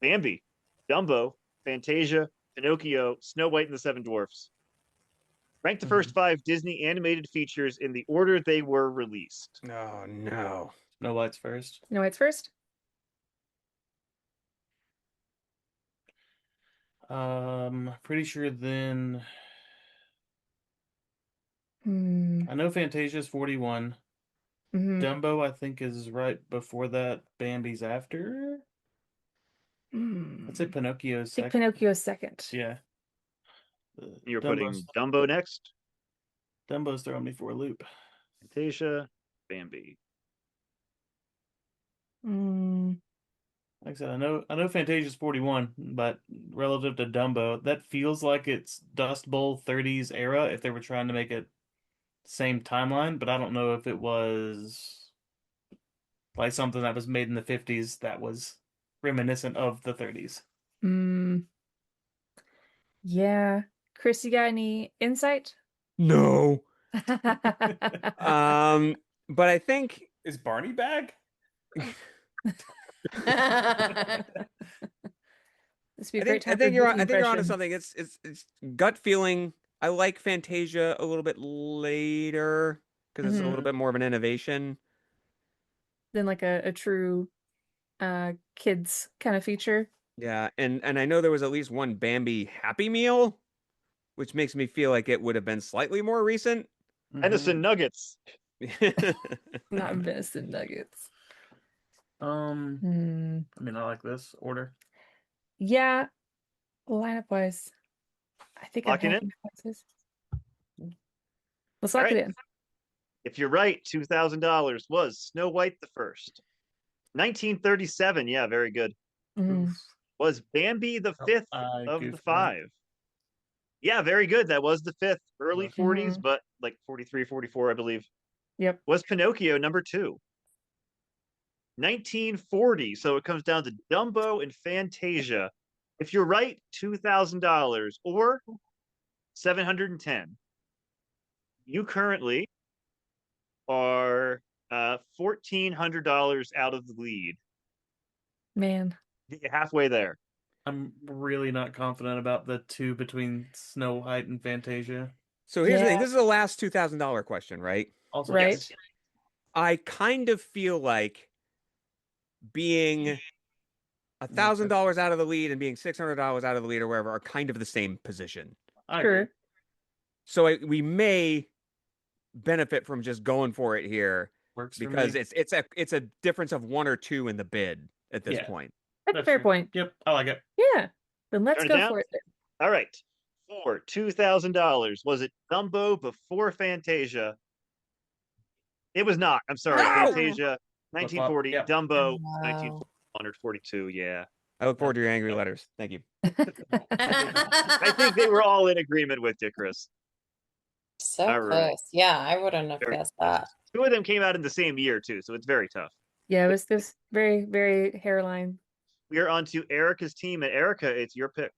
Bambi, Dumbo, Fantasia, Pinocchio, Snow White and the Seven Dwarfs. Rank the first 5 Disney animated features in the order they were released. Oh no. Snow White's first. Snow White's first. Pretty sure then. Hmm. I know Fantasia's 41. Mhm. Dumbo, I think, is right before that. Bambi's after. I'd say Pinocchio's I think second. Pinocchio's second. Yeah. You're putting Dumbo next. Dumbo's throwing me for a loop. Fantasia, Bambi. Mm. Like I said, I know Fantasia's 41, but relative to Dumbo, that feels like it's Dust Bowl 30s era if they were trying to make it same timeline, but I don't know if it was like something that was made in the 50s that was reminiscent of the 30s. Mm. Yeah. Chris, you got any insight? No. But I think Is Barney back? This would be a I great think, I time think for you're a on, Disney I think you're onto impression. something. It's gut feeling. I like Fantasia a little bit later because it's a little bit more of an innovation. Than like a true kids kind of feature. Yeah, and I know there was at least one Bambi Happy Meal, which makes me feel like it would have been slightly more recent. Venison nuggets. Not venison nuggets. I mean, I like this order. Yeah. Lineup wise, I think I'm Locking happy in? with this. Let's lock All it right. in. If you're right, $2,000 was Snow White the First. 1937, yeah, very good. Mhm. Was Bambi the fifth of the goofed 5? Yeah, very good. That was the 5th. Early 40s, Mhm. but like 43, 44, I believe. Yep. Was Pinocchio number 2? 1940, so it comes down to Dumbo and Fantasia. If you're right, $2,000 or 710. You currently are $1,400 out of the lead. Man. Get you halfway there. I'm really not confident about the 2 between Snow White and Fantasia. So here's the thing. Yeah. This is the last $2,000 question, right? Also, Right. Yes. I kind of feel like being $1,000 out of the lead and being $600 out of the lead or wherever are kind of the same position. I agree. Sure. So we may benefit from just going for it here Works for because me. it's a difference of 1 or 2 in the bid at this Yeah. point. That's a fair true. point. Yep, I like it. Yeah. Then let's Turn it go down? for it. All right. For $2,000, was it Dumbo before Fantasia? It was not. I'm sorry. No! Fantasia, 1940. Yep. Dumbo, Wow. 1942. Yeah. I look forward to your angry letters. Thank you. I think they were all in agreement with you, Chris. So All right. close. Yeah, I wouldn't have Very guessed that. 2 of them came out in the same year, too, so it's very tough. Yeah, it was this very, very hairline. We are on to Erica's team, and Erica, it's your pick.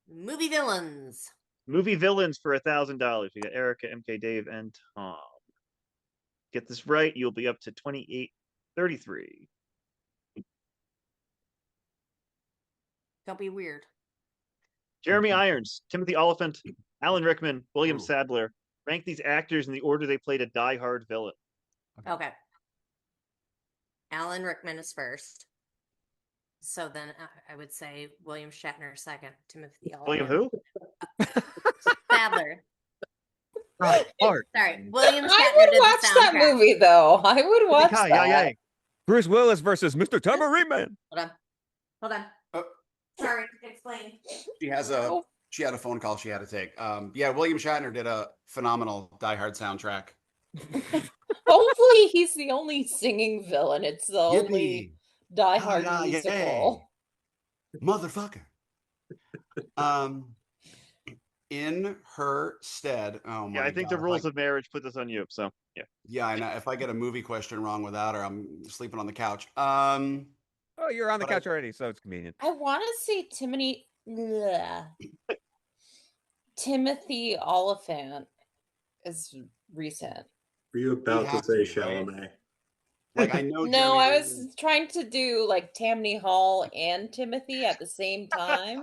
Movie villains. Movie villains for $1,000. We got Erica, MK, Dave, and Tom. Get this right, you'll be up to 2833. Don't be weird. Jeremy Irons, Timothy Oliphant, Alan Rickman, William Ooh. Sadler. Rank these actors in the order they played a die-hard villain. Okay. Alan Rickman is first. So then I would say William Shatner second. Timothy William Oliphant. who? Sadler. Art. Sorry, William Shatner I would did the watch that soundtrack. movie though. I would watch Hi, that. yay, yay. Bruce Willis versus Mr. Tambourine Man. Hold on. Sorry, explain. She had a phone call she had to take. Yeah, William Shatner did a phenomenal Die Hard soundtrack. Hopefully he's the only singing villain. It's the only Yippee. Die Hard yeah, musical. yay. Motherfucker. In her stead. Oh my Yeah, I think God, the if rules of marriage put this on you. So yeah. Yeah, I know. If I get a movie question wrong without her, I'm sleeping on the couch. Oh, you're on the But I- couch already, so it's convenient. I want to say Timothy Oliphant is recent. Were you about to have say to, right? Chalamet? Like I know. No, Jeremy I Renner- was trying to do like Tammany Hall and Timothy at the same time.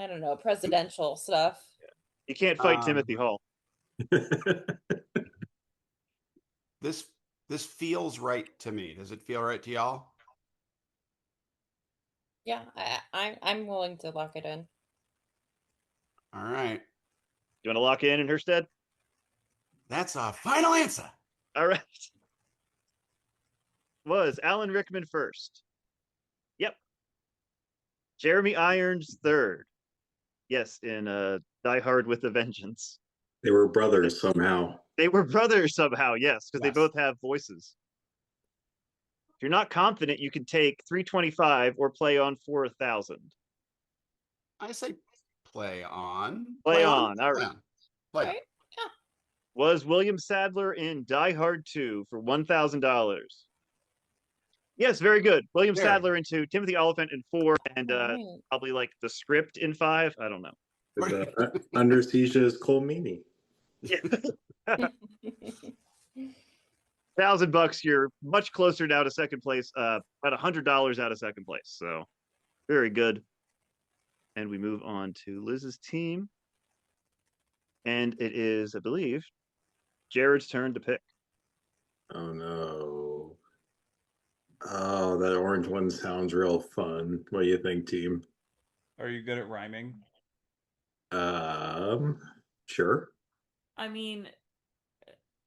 I don't know, presidential stuff. You can't fight Timothy Hall. This feels right to me. Does it feel right to y'all? Yeah, I'm willing to lock it in. All right. You want to lock in her stead? That's our final answer. All right. Was Alan Rickman first? Yep. Jeremy Irons third. Yes, in Die Hard with a Vengeance. They were brothers somehow. They were brothers somehow, yes, because Yes. they both have voices. If you're not confident, you can take 325 or play on 4,000. I say play on. Play on. All Play right. on. Play on. Right? Yeah. Was William Sadler in Die Hard 2 for $1,000? Yes, very good. William Very Sadler in 2, Timothy Oliphant in 4, and Alright. probably like the script in 5. I don't know. The Under Siege is Cole Meany. Yeah. $1,000, you're much closer now to second place, about $100 out of second place. So very good. And we move on to Liz's team. And it is, I believe, Jared's turn to pick. Oh no. Oh, that orange one sounds real fun. What do you think, team? Are you good at rhyming? Sure. I mean,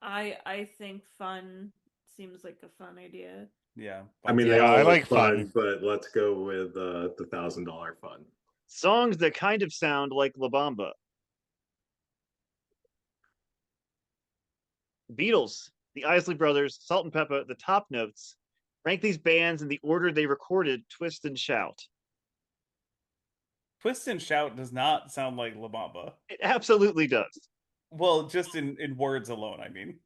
I think fun seems like a fun idea. Yeah. I mean, they Yeah, all I look like fun, fun. but let's go with the $1,000 fun. Songs that kind of sound like La Bamba. Beatles, the Isley Brothers, Salt and Pepper, the Top Notes. Rank these bands in the order they recorded Twist and Shout. Twist and Shout does not sound like La Bamba. It absolutely does. Well, just in words alone, I mean.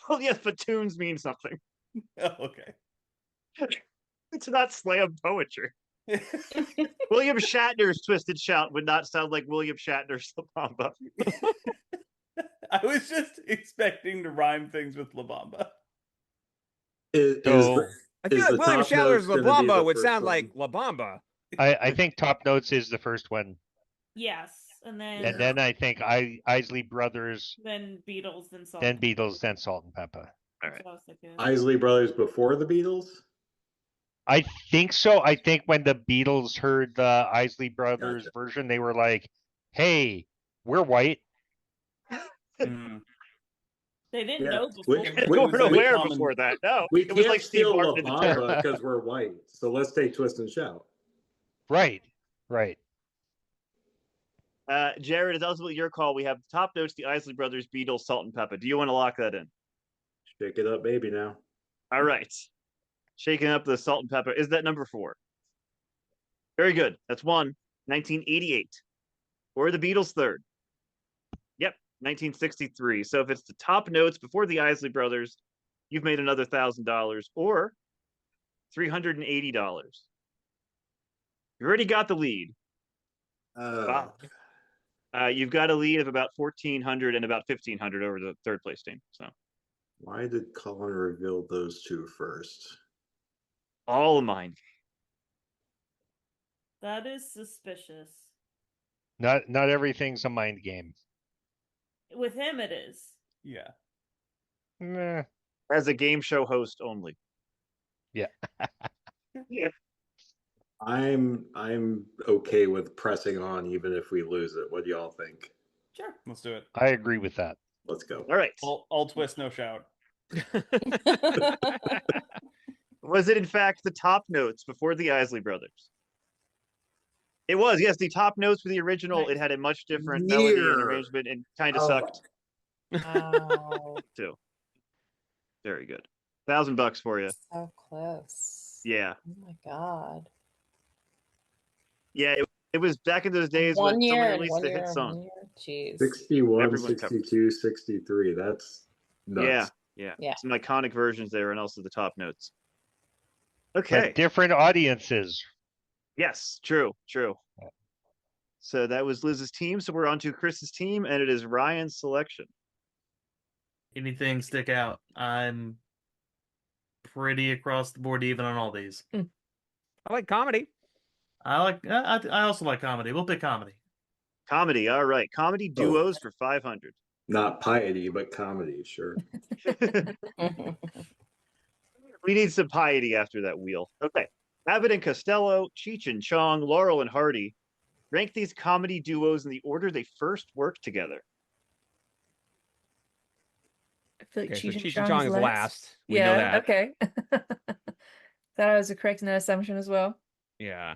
Well, yes, but tunes mean something. Oh, okay. It's not slam poetry. William Shatner's Twisted Shout would not sound like William Shatner's La Bamba. I was just expecting to rhyme things with La Bamba. So I feel like William Shatner's La Bamba would sound like La Bamba. I think Top Notes is the first one. Yes, and then And then I think Isley Brothers, then Beatles, then Salt. then Beatles, then Salt and Pepper. All That's right. what I was thinking. Isley Brothers before the Beatles? I think so. I think when the Beatles heard the Isley Brothers Gotcha. version, they were like, "Hey, we're white." They didn't Yeah. know We- before. They we- weren't we- aware common- before that. No, We it was can't like Steve steal La Martin. in the Bamba because we're white. So let's take Twist and Shout. Right, right. Jared, it's ultimately your call. We have the Top Notes, the Isley Brothers, Beatles, Salt and Pepper. Do you want to lock that in? Shake it up, baby, now. All right. Shaking up the Salt and Pepper. Is that number 4? Very good. That's 1988. Or the Beatles third. Yep, 1963. So if it's the Top Notes before the Isley Brothers, you've made another $1,000 or $380. You already got the lead. Wow. You've got a lead of about 1,400 and about 1,500 over the third place team. So Why did Colin reveal those two first? all of mine. That is suspicious. Not everything's a mind game. With him, it is. Yeah. Meh. As a game show host only. Yeah. Yeah. I'm okay with pressing on even if we lose it. What do y'all think? Sure. Let's do it. I agree with that. Let's go. All right. All twist, no shout. Was it in fact the Top Notes before the Isley Brothers? It was, yes. The Top Notes were the original. It had a much different melody and Near. arrangement and kind of Oh. sucked Wow. too. Very good. $1,000 for you. So close. Yeah. Oh my god. Yeah, it was back in those days when 1 year someone and released 1 a year hit and song. 1 year. Jeez. 61, Everyone covered. 62, 63. That's nuts. Yeah. Yeah. Some iconic versions there and also the top notes. But Okay. different audiences. Yes, true. So that was Liz's team. So we're on to Chris's team, and it is Ryan's selection. Anything stick out? I'm pretty across the board even on all these. I like comedy. I also like comedy. We'll pick comedy. Comedy, all right. Comedy duos for 500. Not piety, but comedy, sure. We need some piety after that wheel. Okay. Abbott and Costello, Cheech and Chong, Laurel and Hardy. Rank these comedy duos in the order they first worked together. I feel like Okay, so Cheech and Cheech and Chong Chong is last. We yeah, know that. okay. That was a correct assumption as well. Yeah.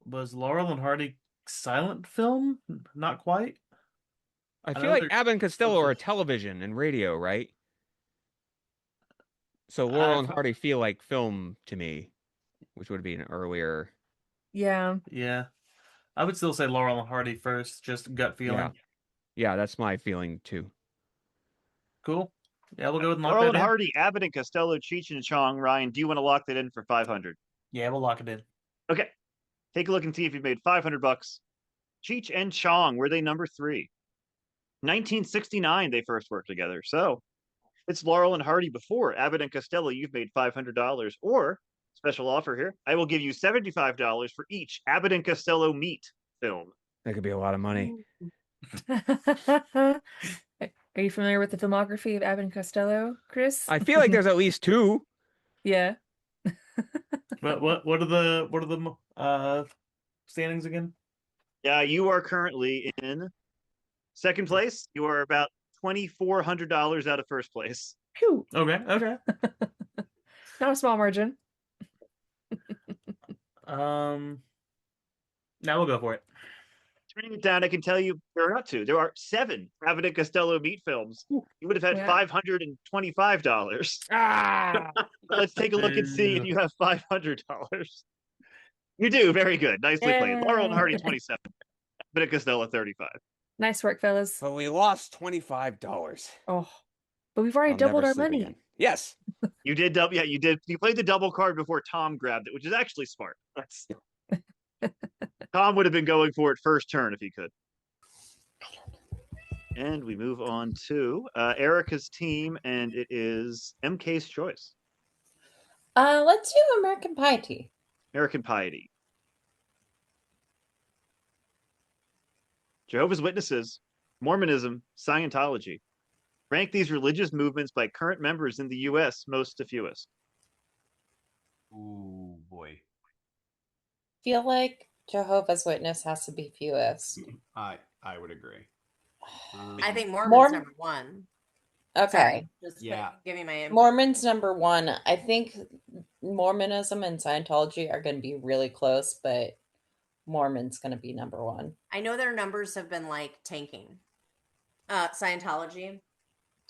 Was Laurel and Hardy silent film? Not quite. I know feel like they're- Abbott and Costello are television and radio, right? So Laurel and Hardy feel like film to me, which would be an earlier. Yeah. Yeah. I would still say Laurel and Hardy first, just gut feeling. Yeah. Yeah, that's my feeling too. Cool. Yeah, we'll go with lock Laurel that and in. Hardy, Abbott and Costello, Cheech and Chong. Ryan, do you want to lock that in for 500? Yeah, we'll lock it in. Okay. Take a look and see if you've made 500 bucks. Cheech and Chong, were they number 3? 1969, they first worked together. So it's Laurel and Hardy before Abbott and Costello. You've made $500. Or, special offer here, I will give you $75 for each Abbott and Costello meet film. That could be a lot of money. Are you familiar with the filmography of Abbott and Costello, Chris? I feel like there's at least 2. Yeah. What are the standings again? Yeah, you are currently in second place. You are about $2,400 out of first place. Phew. Okay. Not a small margin. Now we'll go for it. Turning it down, I can tell you there are not 2. There are 7 Abbott and Costello meet films. You would have had Yeah. $525. Ah! Let's take a look and see, and you have $500. You do. Very good. Nicely played. Laurel and Hardy, 27. Abbott and Costello, 35. Nice work, fellas. But we lost $25. Oh, but we've already I'll doubled never our sleep money. again. Yes. You did double. Yeah, you did. You played the double card before Tom grabbed it, which is actually smart. That's Tom would have been going for it first turn if he could. And we move on to Erica's team, and it is MK's choice. Let's do American Piety. American Piety. Jehovah's Witnesses, Mormonism, Scientology. Rank these religious movements by current members in the U.S. most to fewest. Ooh, boy. Feel like Jehovah's Witness has to be fewest. I would agree. I think Mormon's Mormon- number 1. Okay. Sorry, just Yeah. give me my input. Mormon's number 1. I think Mormonism and Scientology are going to be really close, but Mormon's going to be number 1. I know their numbers have been like tanking. Scientology.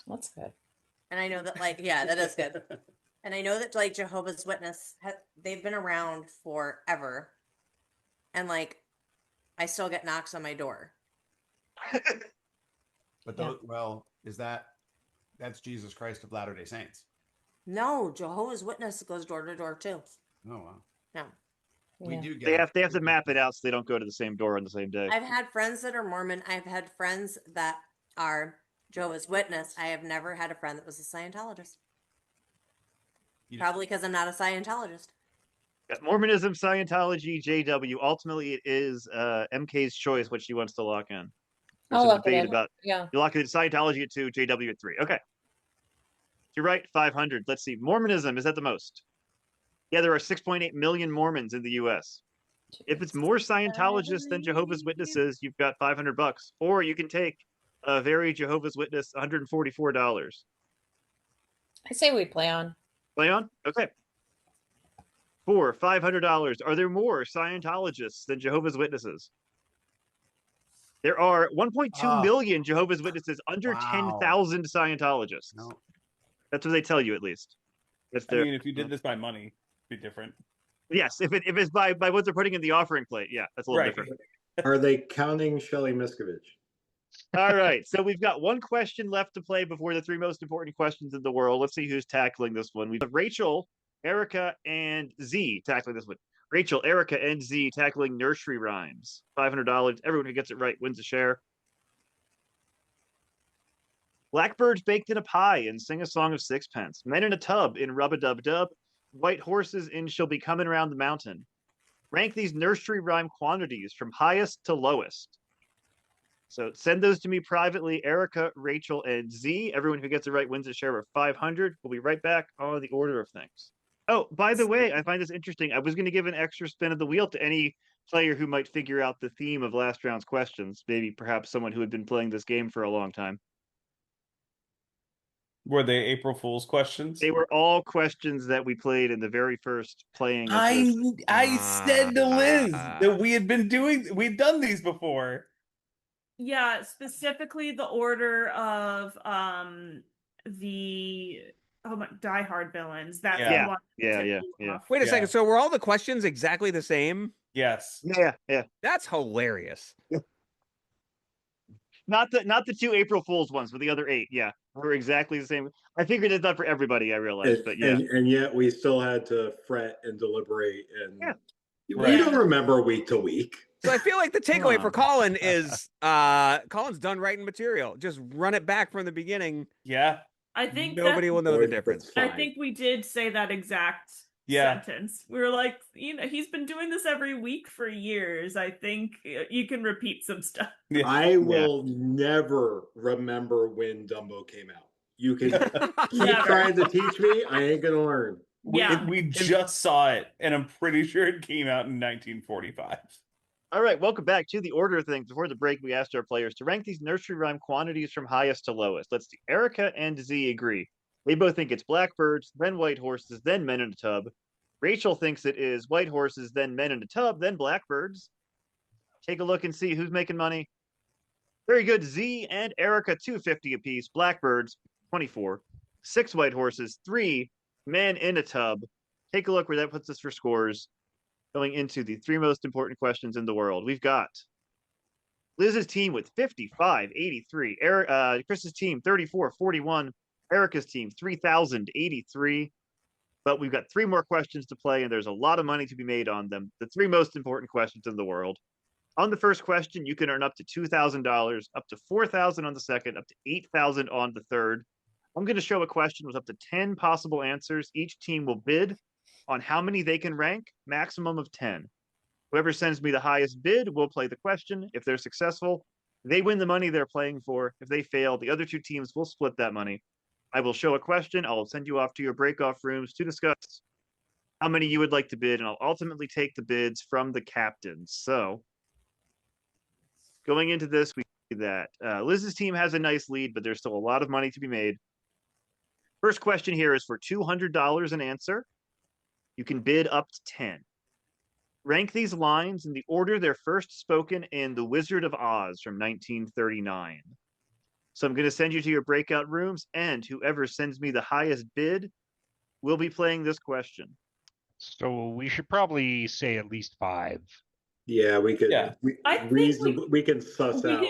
That's good. And I know that, like, yeah, that is good. And I know that, like, Jehovah's Witness, they've been around forever. And, like, I still get knocks on my door. But those, well, that's Jesus Christ of Latter-day Saints. No, Jehovah's Witness goes door to door, too. Oh, wow. No. We do get They have to map it out so they don't go to the same door on the same day. I've had friends that are Mormon. I've had friends that are Jehovah's Witness. I have never had a friend that was a Scientologist. Probably because I'm not a Scientologist. Mormonism, Scientology, JW. Ultimately, it is MK's choice what she wants to lock in. There's I'll some lock it debate in. about Yeah. you lock it in Scientology at 2, JW at 3. Okay. You're right, 500. Let's see. Mormonism, is that the most? Yeah, there are 6.8 million Mormons in the U.S. If it's more Scientologists than Jehovah's Witnesses, you've got $500. Or you can take a very Jehovah's Witness, $144. I say we play on. Play on? Okay. For $500, are there more Scientologists than Jehovah's Witnesses? There are 1.2 million Jehovah's Witnesses, under 10,000 Scientologists. No. That's what they tell you, at least. That's I their. mean, if you did this by money. be different. Yes, if it's by what they're putting in the offering plate, yeah, that's a little Right. different. Are they counting Shelly Miskovich? All right, so we've got one question left to play before the three most important questions in the world. Let's see who's tackling this one. We have Rachel, Erica, and Z tackling this one. Rachel, Erica, and Z tackling nursery rhymes. $500. Everyone who gets it right wins a share. Blackbirds baked in a pie and sing a song of sixpence. Men in a tub in Rub-a-Dub-Dub. White horses in She'll Be Coming Round the Mountain. Rank these nursery rhyme quantities from highest to lowest. So send those to me privately, Erica, Rachel, and Z. Everyone who gets it right wins a share of 500. We'll be right back on the order of things. Oh, by the way, I find this interesting. I was going to give an extra spin of the wheel to any player who might figure out the theme of last round's questions. Maybe perhaps someone who had been playing this game for a long time. Were they April Fool's questions? They were all questions that we played in the very first playing of this. I said to Liz that we'd done these before. Yeah, specifically the order of the Die Hard villains. That's the one. Yeah. Wait a second. So were all the questions exactly the same? Yes. Yeah. That's hilarious. Not the two April Fool's ones, but the other 8. Yeah, were exactly the same. I figured it's not for everybody. I realized, but yeah. And yet we still had to fret and deliberate, and we Right. don't remember week to week. So I feel like the takeaway for Colin is Colin's done writing material. Just run it back from the beginning. Yeah. I think nobody will know the difference. I think we did say that exact sentence. We were like, he's been doing this every week for years. I think you can repeat some stuff. I will never remember when Dumbo came out. You can keep trying to teach me. I ain't gonna learn. We just saw it, and I'm pretty sure it came out in 1945. All right, welcome back to the order of things. Before the break, we asked our players to rank these nursery rhyme quantities from highest to lowest. Let's see. Erica and Z agree. They both think it's blackbirds, then white horses, then men in a tub. Rachel thinks it is white horses, then men in a tub, then blackbirds. Take a look and see who's making money. Very good. Z and Erica, $250 apiece. Blackbirds, 24. 6 white horses, 3 men in a tub. Take a look where that puts us for scores. Going into the 3 most important questions in the world. We've got Liz's team with 5583. Chris's team 3441. Erica's team 3083. But we've got 3 more questions to play, and there's a lot of money to be made on them. The 3 most important questions in the world. On the first question, you can earn up to $2,000, up to $4,000 on the second, up to $8,000 on the third. I'm going to show a question with up to 10 possible answers. Each team will bid on how many they can rank, maximum of 10. Whoever sends me the highest bid will play the question. If they're successful, they win the money they're playing for. If they fail, the other 2 teams will split that money. I will show a question. I'll send you off to your break-off rooms to discuss how many you would like to bid, and I'll ultimately take the bids from the captains. So going into this, we see that Liz's team has a nice lead, but there's still a lot of money to be made. First question here is for $200 an answer. You can bid up to 10. Rank these lines in the order they're first spoken in The Wizard of Oz from 1939. So I'm going to send you to your breakout rooms, and whoever sends me the highest bid will be playing this question. So we should probably say at least 5. Yeah, we could. I think we can suss out.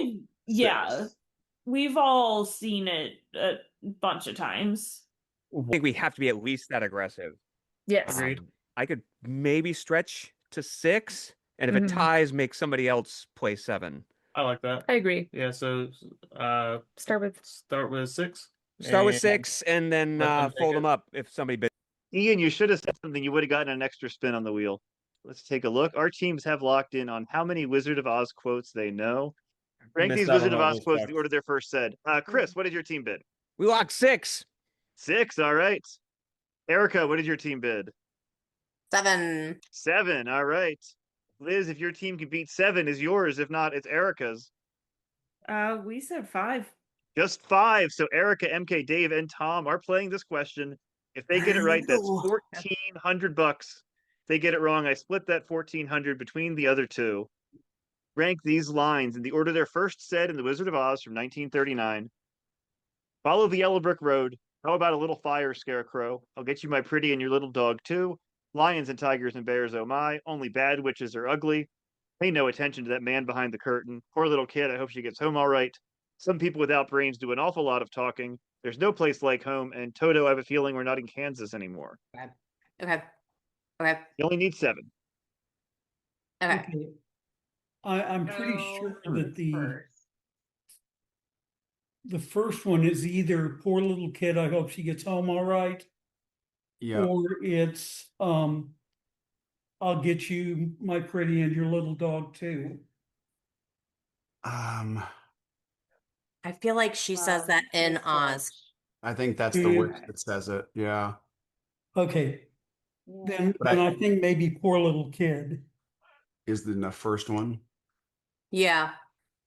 Yeah, we've all seen it a bunch of times. I think we have to be at least that aggressive. Yes. Agreed. I could maybe stretch to 6, and if it ties, make somebody else play 7. I like that. I agree. Yeah, so Start with 6. Start with 6, and then let them fold take them up if somebody bids. Ian, you should have said something. You would have gotten an extra spin on the wheel. Let's take a look. Our teams have locked in on how many Wizard of Oz quotes they know. Rank Missed these out Wizard on of all Oz those quotes in facts. the order they're first said. Chris, what did your team bid? We lock 6. 6, all right. Erica, what did your team bid? 7. 7, all right. Liz, if your team can beat 7, is yours. If not, it's Erica's. We said 5. Just 5. So Erica, MK, Dave, and Tom are playing this question. If they get it right, that's $1,400. If they get it wrong, I split that $1,400 between the other 2. Rank these lines in the order they're first said in The Wizard of Oz from 1939. Follow the yellow brick road. How about a little fire, Scarecrow? I'll get you my pretty and your little dog too. Lions and tigers and bears, oh my. Only bad witches are ugly. Pay no attention to that man behind the curtain. Poor little kid, I hope she gets home all right. Some people without brains do an awful lot of talking. There's no place like home. And Toto, I have a feeling we're not in Kansas anymore. Okay. Okay. You only need 7. Okay. I'm pretty Go sure that first. the first one is either poor little kid, I hope she gets home all right, Yeah. or it's I'll get you my pretty and your little dog too. I feel like she says that in Oz. I think that's the witch that says it. Yeah. Okay. Then But I think maybe poor little kid. Is the first one? Yeah.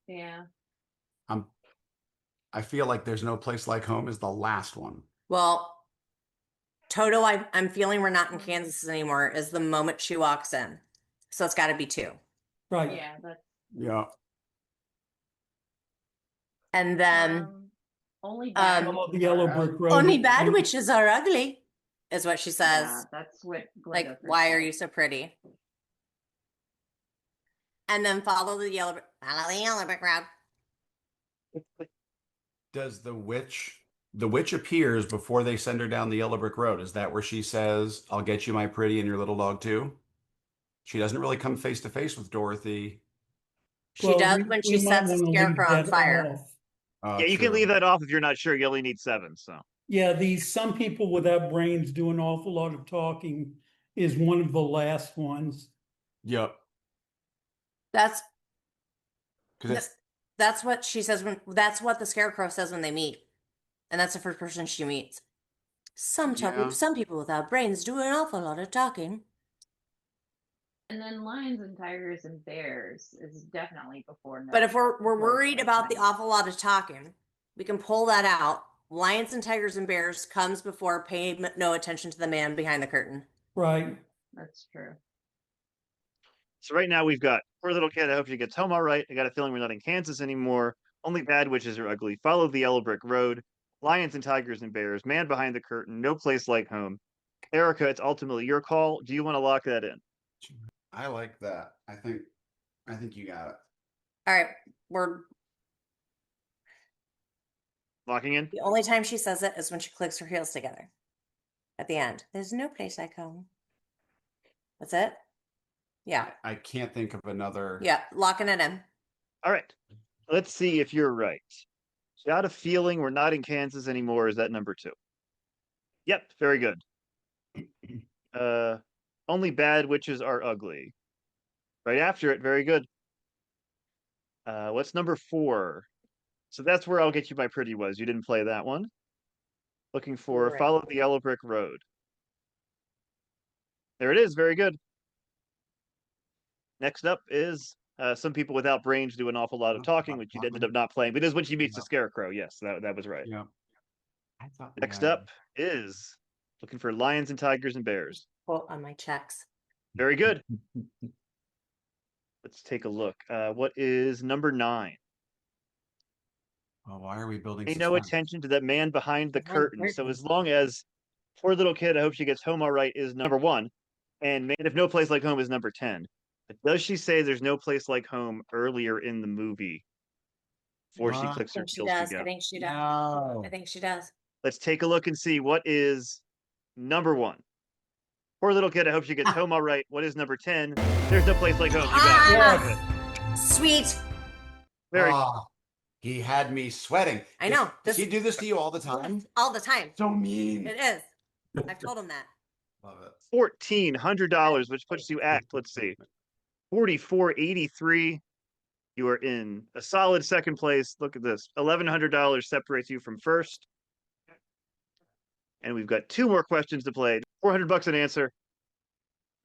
Yeah. I feel like there's no place like home is the last one. Well, Toto, I'm feeling we're not in Kansas anymore is the moment she walks in. So it's got to be 2. Right. Yeah, that's Yeah. And then only Follow the yellow brick road. only bad witches are ugly, is what she says. Yeah, that's what Like, Glinda why said. are you so pretty? And then follow the yellow brick road. Does the witch appears before they send her down the yellow brick road? Is that where she says, "I'll get you my pretty and your little dog too"? She doesn't really come face to face with Dorothy. She does when she sets the scarecrow on fire. Yeah, you can leave that off if you're not sure. You only need 7. So Yeah, these some people without brains do an awful lot of talking is one of the last ones. Yep. That's Because that's what she says that's what the scarecrow says when they meet. And that's the first person she meets. Some people without brains do an awful lot of talking. And then lions and tigers and bears is definitely before. But if we're worried about the awful lot of talking, we can pull that out. Lions and tigers and bears comes before pay no attention to the man behind the curtain. Right. That's true. So right now we've got poor little kid, I hope she gets home all right. I got a feeling we're not in Kansas anymore. Only bad witches are ugly. Follow the yellow brick road. Lions and tigers and bears. Man behind the curtain. No place like home. Erica, it's ultimately your call. Do you want to lock that in? I like that. I think you got it. All right, we're locking in. The only time she says it is when she clicks her heels together. At the end, there's no place like home. That's it. Yeah. I can't think of another. Yeah, locking it in. All right. Let's see if you're right. Got a feeling we're not in Kansas anymore. Is that number 2? Yep, very good. Only bad witches are ugly. Right after it, very good. What's number 4? So that's where I'll get you my pretty was. You didn't play that one. Looking for follow the yellow brick road. There it is, very good. Next up is some people without brains do an awful lot of talking, which you ended up not playing. But it is when she meets the scarecrow. Yes, that was right. Yeah. Next up is looking for lions and tigers and bears. Quote on my checks. Very good. Let's take a look. What is number 9? Well, why are we building? Pay no attention to that man behind the curtain. So as long as poor little kid, I hope she gets home all right, is number 1, and man, if no place like home is number 10. But does she say there's no place like home earlier in the movie before she clicks her heels together? I think she does. No. I think she does. Let's take a look and see what is number 1. Poor little kid, I hope she gets home all right. What is number 10? There's no place like home. You got it. Sweet. Very. He had me sweating. I know. Does he do this to you all the time? All the time. So mean. It is. I've told him that. Love it. $1,400, which puts you at, let's see, 44.83. You are in a solid second place. Look at this. $1,100 separates you from first. And we've got 2 more questions to play. $400 an answer.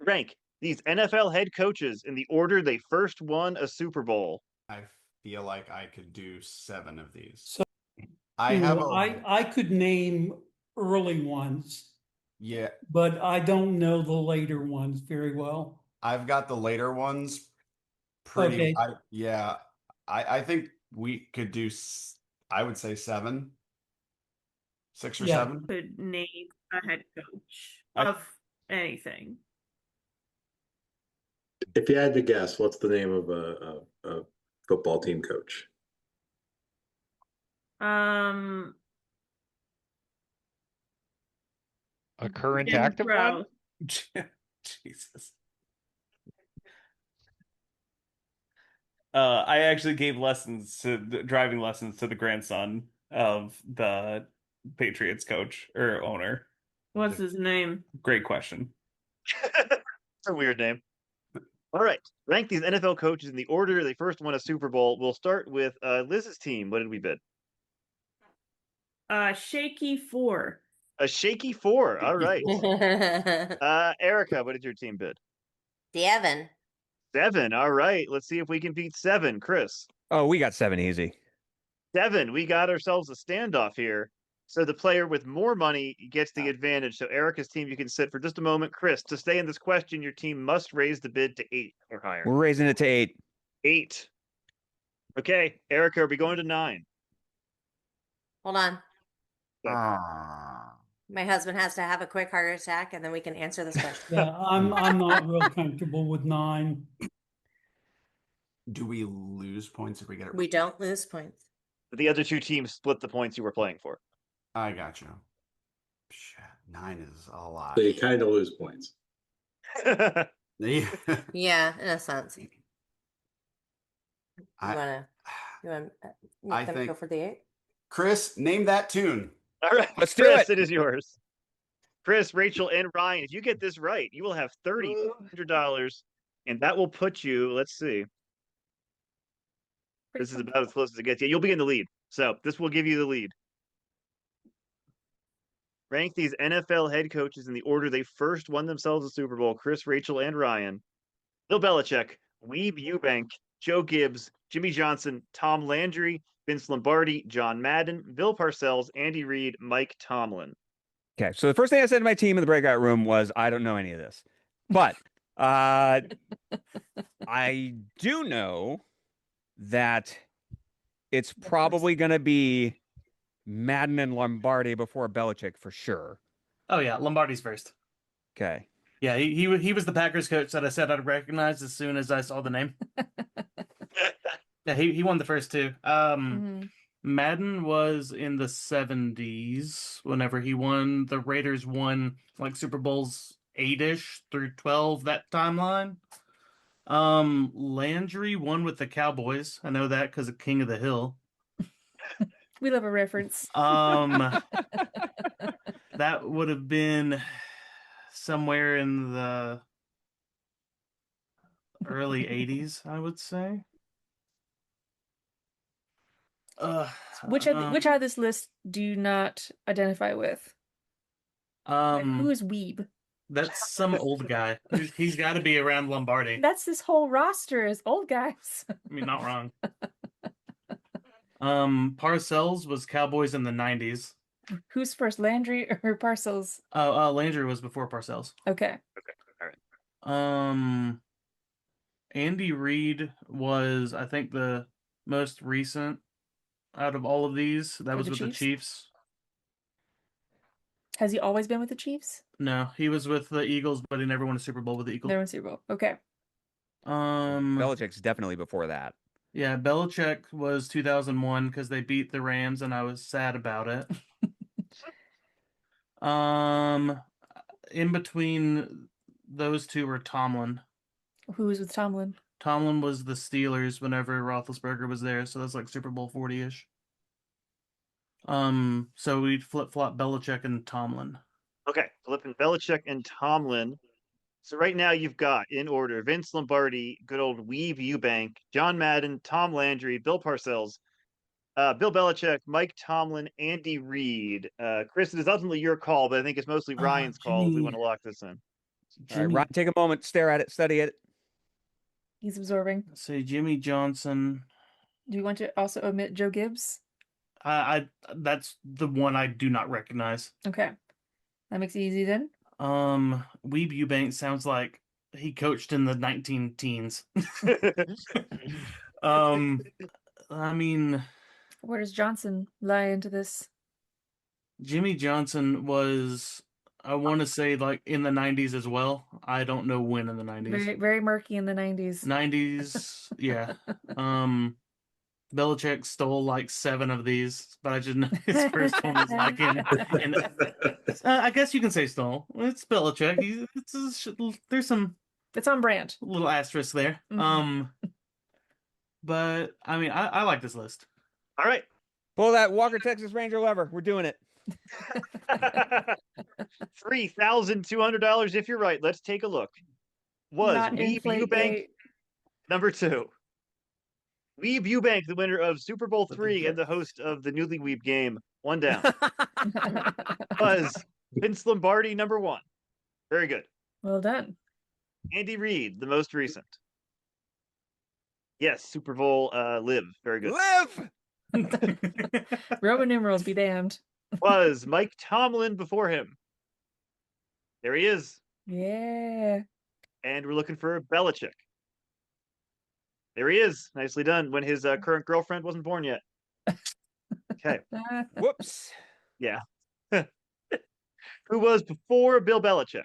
Rank these NFL head coaches in the order they first won a Super Bowl. I feel like I could do 7 of these. So I I could name early ones. Yeah. But I don't know the later ones very well. I've got the later ones pretty. Okay. I think we could do. I would say 7, 6 or Yeah. 7. Could name a head coach of anything. If you had to guess, what's the name of a football team coach? A current Jim active Crow. one? Jesus. I actually gave driving lessons to the grandson of the Patriots coach or owner. What's his name? Great question. It's a weird name. All right. Rank these NFL coaches in the order they first won a Super Bowl. We'll start with Liz's team. What did we bid? Shaky 4. A shaky 4. All right. Erica, what did your team bid? 7. 7. All right. Let's see if we can beat 7. Chris. Oh, we got 7 easy. 7. We got ourselves a standoff here. So the player with more money gets the advantage. So Erica's team, you can sit for just a moment. Chris, to stay in this question, your team must raise the bid to 8 or higher. We're raising it to 8. 8. Okay. Erica, are we going to 9? Hold on. Ah. My husband has to have a quick heart attack, and then we can answer this question. Yeah, I'm not real comfortable with 9. Do we lose points if we get it? We don't lose points. The other two teams split the points you were playing for. I got you. Shit, 9 is a lot. So you kind of lose points. Yeah. Yeah, in a sense. You I- wanna I make them think- go for the 8? Chris, name that tune. All right, Let's do Chris, it. it is yours. Chris, Rachel, and Ryan, if you get this right, you will have $3,500, and that will put you, let's see. This is about as close as it gets. Yeah, you'll be in the lead. So this will give you the lead. Rank these NFL head coaches in the order they first won themselves a Super Bowl. Chris, Rachel, and Ryan. Bill Belichick, Weeb Ewbank, Joe Gibbs, Jimmy Johnson, Tom Landry, Vince Lombardi, John Madden, Bill Parcells, Andy Reid, Mike Tomlin. Okay, so the first thing I said to my team in the breakout room was, I don't know any of this. But I do know that it's probably going to be Madden and Lombardi before Belichick for sure. Oh yeah, Lombardi's first. Okay. Yeah, he was the Packers coach that I said I'd recognize as soon as I saw the name. Yeah, he won the first 2. Madden was in the 70s whenever he won. The Raiders won like Super Bowls 8-ish through 12, that timeline. Landry won with the Cowboys. I know that because of King of the Hill. We love a reference. That would have been somewhere in the early 80s, I would say. Which out of this list do you not identify with? Who is Weeb? That's some old guy. He's got to be around Lombardi. That's this whole roster is old guys. I mean, not wrong. Parcells was Cowboys in the 90s. Who's first, Landry or Parcells? Landry was before Parcells. Okay. All right. Andy Reid was, I think, the most recent out of all of these. That was with the Chiefs. Has he always been with the Chiefs? No, he was with the Eagles, but he never won a Super Bowl with the Eagles. Never won a Super Bowl. Okay. Belichick's definitely before that. Yeah, Belichick was 2001 because they beat the Rams, and I was sad about it. In between those two were Tomlin. Who was with Tomlin? Tomlin was the Steelers whenever Roethlisberger was there, so that's like Super Bowl 40-ish. So we'd flip-flop Belichick and Tomlin. Okay, flipping Belichick and Tomlin. So right now you've got, in order, Vince Lombardi, good old Weeb Ewbank, John Madden, Tom Landry, Bill Parcells, Bill Belichick, Mike Tomlin, Andy Reid. Chris, it is ultimately your call, but I think it's mostly Ryan's call if we want to lock this in. All right, Ryan, take a moment, stare at it, study it. He's absorbing. Say Jimmy Johnson. Do you want to also omit Joe Gibbs? That's the one I do not recognize. Okay. That makes it easy then. Weeb Ewbank sounds like he coached in the 19-teens. I mean, where does Johnson lie into this? Jimmy Johnson was I want to say like in the 90s as well. I don't know when in the 90s. Very, very murky in the 90s. 90s, yeah. Belichick stole like 7 of these, but I just know his first one was like in I guess you can say stole. It's Belichick. There's some. It's on brand. Little asterisk there. But I mean, I like this list. All right. Pull that Walker Texas Ranger lever. We're doing it. $3,200 if you're right. Let's take a look. Was Not Weeb Inflategate. Eubank number 2? Weeb Eubank, the winner of Super Bowl 3 and the host of the Newly Weeb game, 1 down. Was Vince Lombardi number 1? Very good. Well done. Andy Reid, the most recent. Yes, Super Bowl live. Very good. Live! Roman numerals be damned. Was Mike Tomlin before him? There he is. Yeah. And we're looking for Belichick. There he is. Nicely done. When his current girlfriend wasn't born yet. Okay. Whoops. Yeah. Who was before Bill Belichick?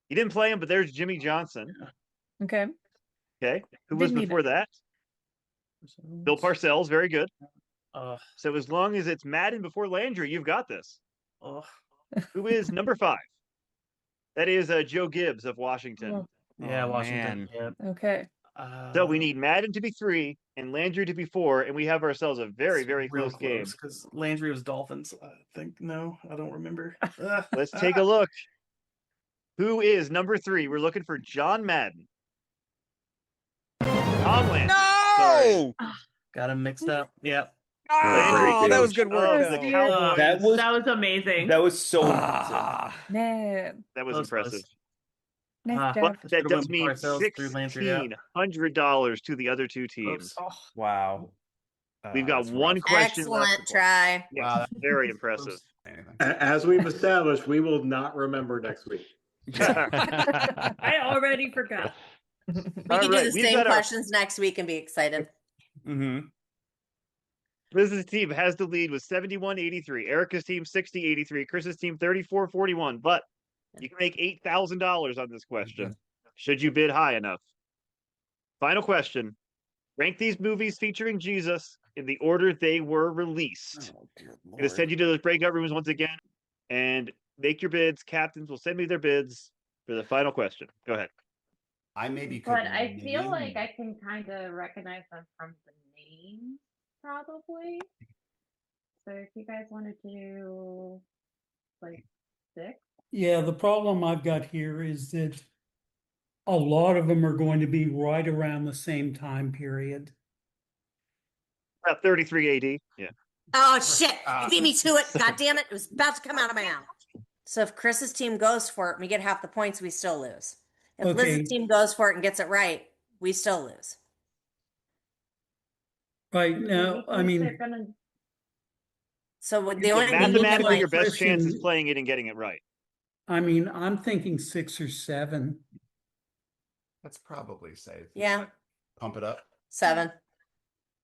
He didn't play him, but there's Jimmy Johnson. Okay. Okay. Who was Didn't need before it. that? Bill Parcells. Very good. Uh, So as long as it's Madden before Landry, you've got this. oh, Who is number 5? That is Joe Gibbs of Washington. Oh, yeah, Oh, Washington. man. Yeah. okay. So we need Madden to be 3 and Landry to be 4, and we have ourselves a very, very close game. Because Landry was Dolphins. I think no, I don't remember. Let's take a look. Who is number 3? We're looking for John Madden. Tom Landry. No! Got him mixed up. Yeah. Oh, that was good work. Of the though. Cowboys. That was amazing. that was so impressive. Ah. Man. That was Close, close. impressive. Nice But job. that Should've does went mean Parcells through Landry, yeah. $1,600 to the other 2 teams. Oops. Oh, Wow. We've got That's one rough. question left. Excellent try. Yes, Wow, very impressive. Anything. As we've established, we will not remember next week. I already forgot. We All can right, do the we've same got our- questions next week and be excited. Mm-hmm. Liz's team has the lead with 71-83. Erica's team 60-83. Chris's team 34-41. But you can make $8,000 on this question. Should you bid high enough? Final question. Rank these movies featuring Jesus in the order they were released. Oh, dear I'm going to send you to those breakout rooms once again and make your bids. Captains will send me their bids for the final question. Go ahead. I maybe could. But I feel name- like I can kind of recognize them from the names, probably. So if you guys want to do like 6, Yeah, the problem I've got here is that a lot of them are going to be right around the same time period. About 33 AD. Yeah. Oh shit! You beat me to it. God damn it! It was about to come out of my mouth. So if Chris's team goes for it, and we get half the points. We still lose. If Okay. Liz's team goes for it and gets it right, we still lose. Right now, I mean, So the Yeah, only thing we can mathematically, like, your best chance is Christian- playing it and getting it right. I'm thinking 6 or 7. That's probably safe. yeah, Pump it up. 7.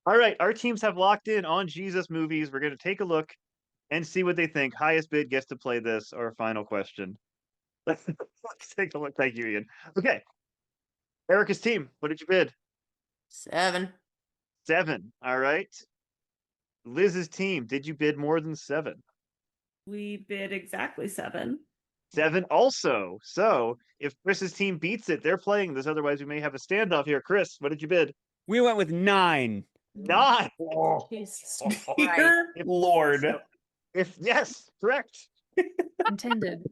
All right, our teams have locked in on Jesus movies. We're going to take a look and see what they think. Highest bid gets to play this, our final question. Let's take a look. Thank you, Ian. Okay. Erica's team, what did you bid? 7. 7. All right. Liz's team, did you bid more than 7? We bid exactly 7. 7 also. So if Chris's team beats it, they're playing this. Otherwise, we may have a standoff here. Chris, what did you bid? We went with 9. 9. Jesus Dear Lord. If yes, correct. Intended.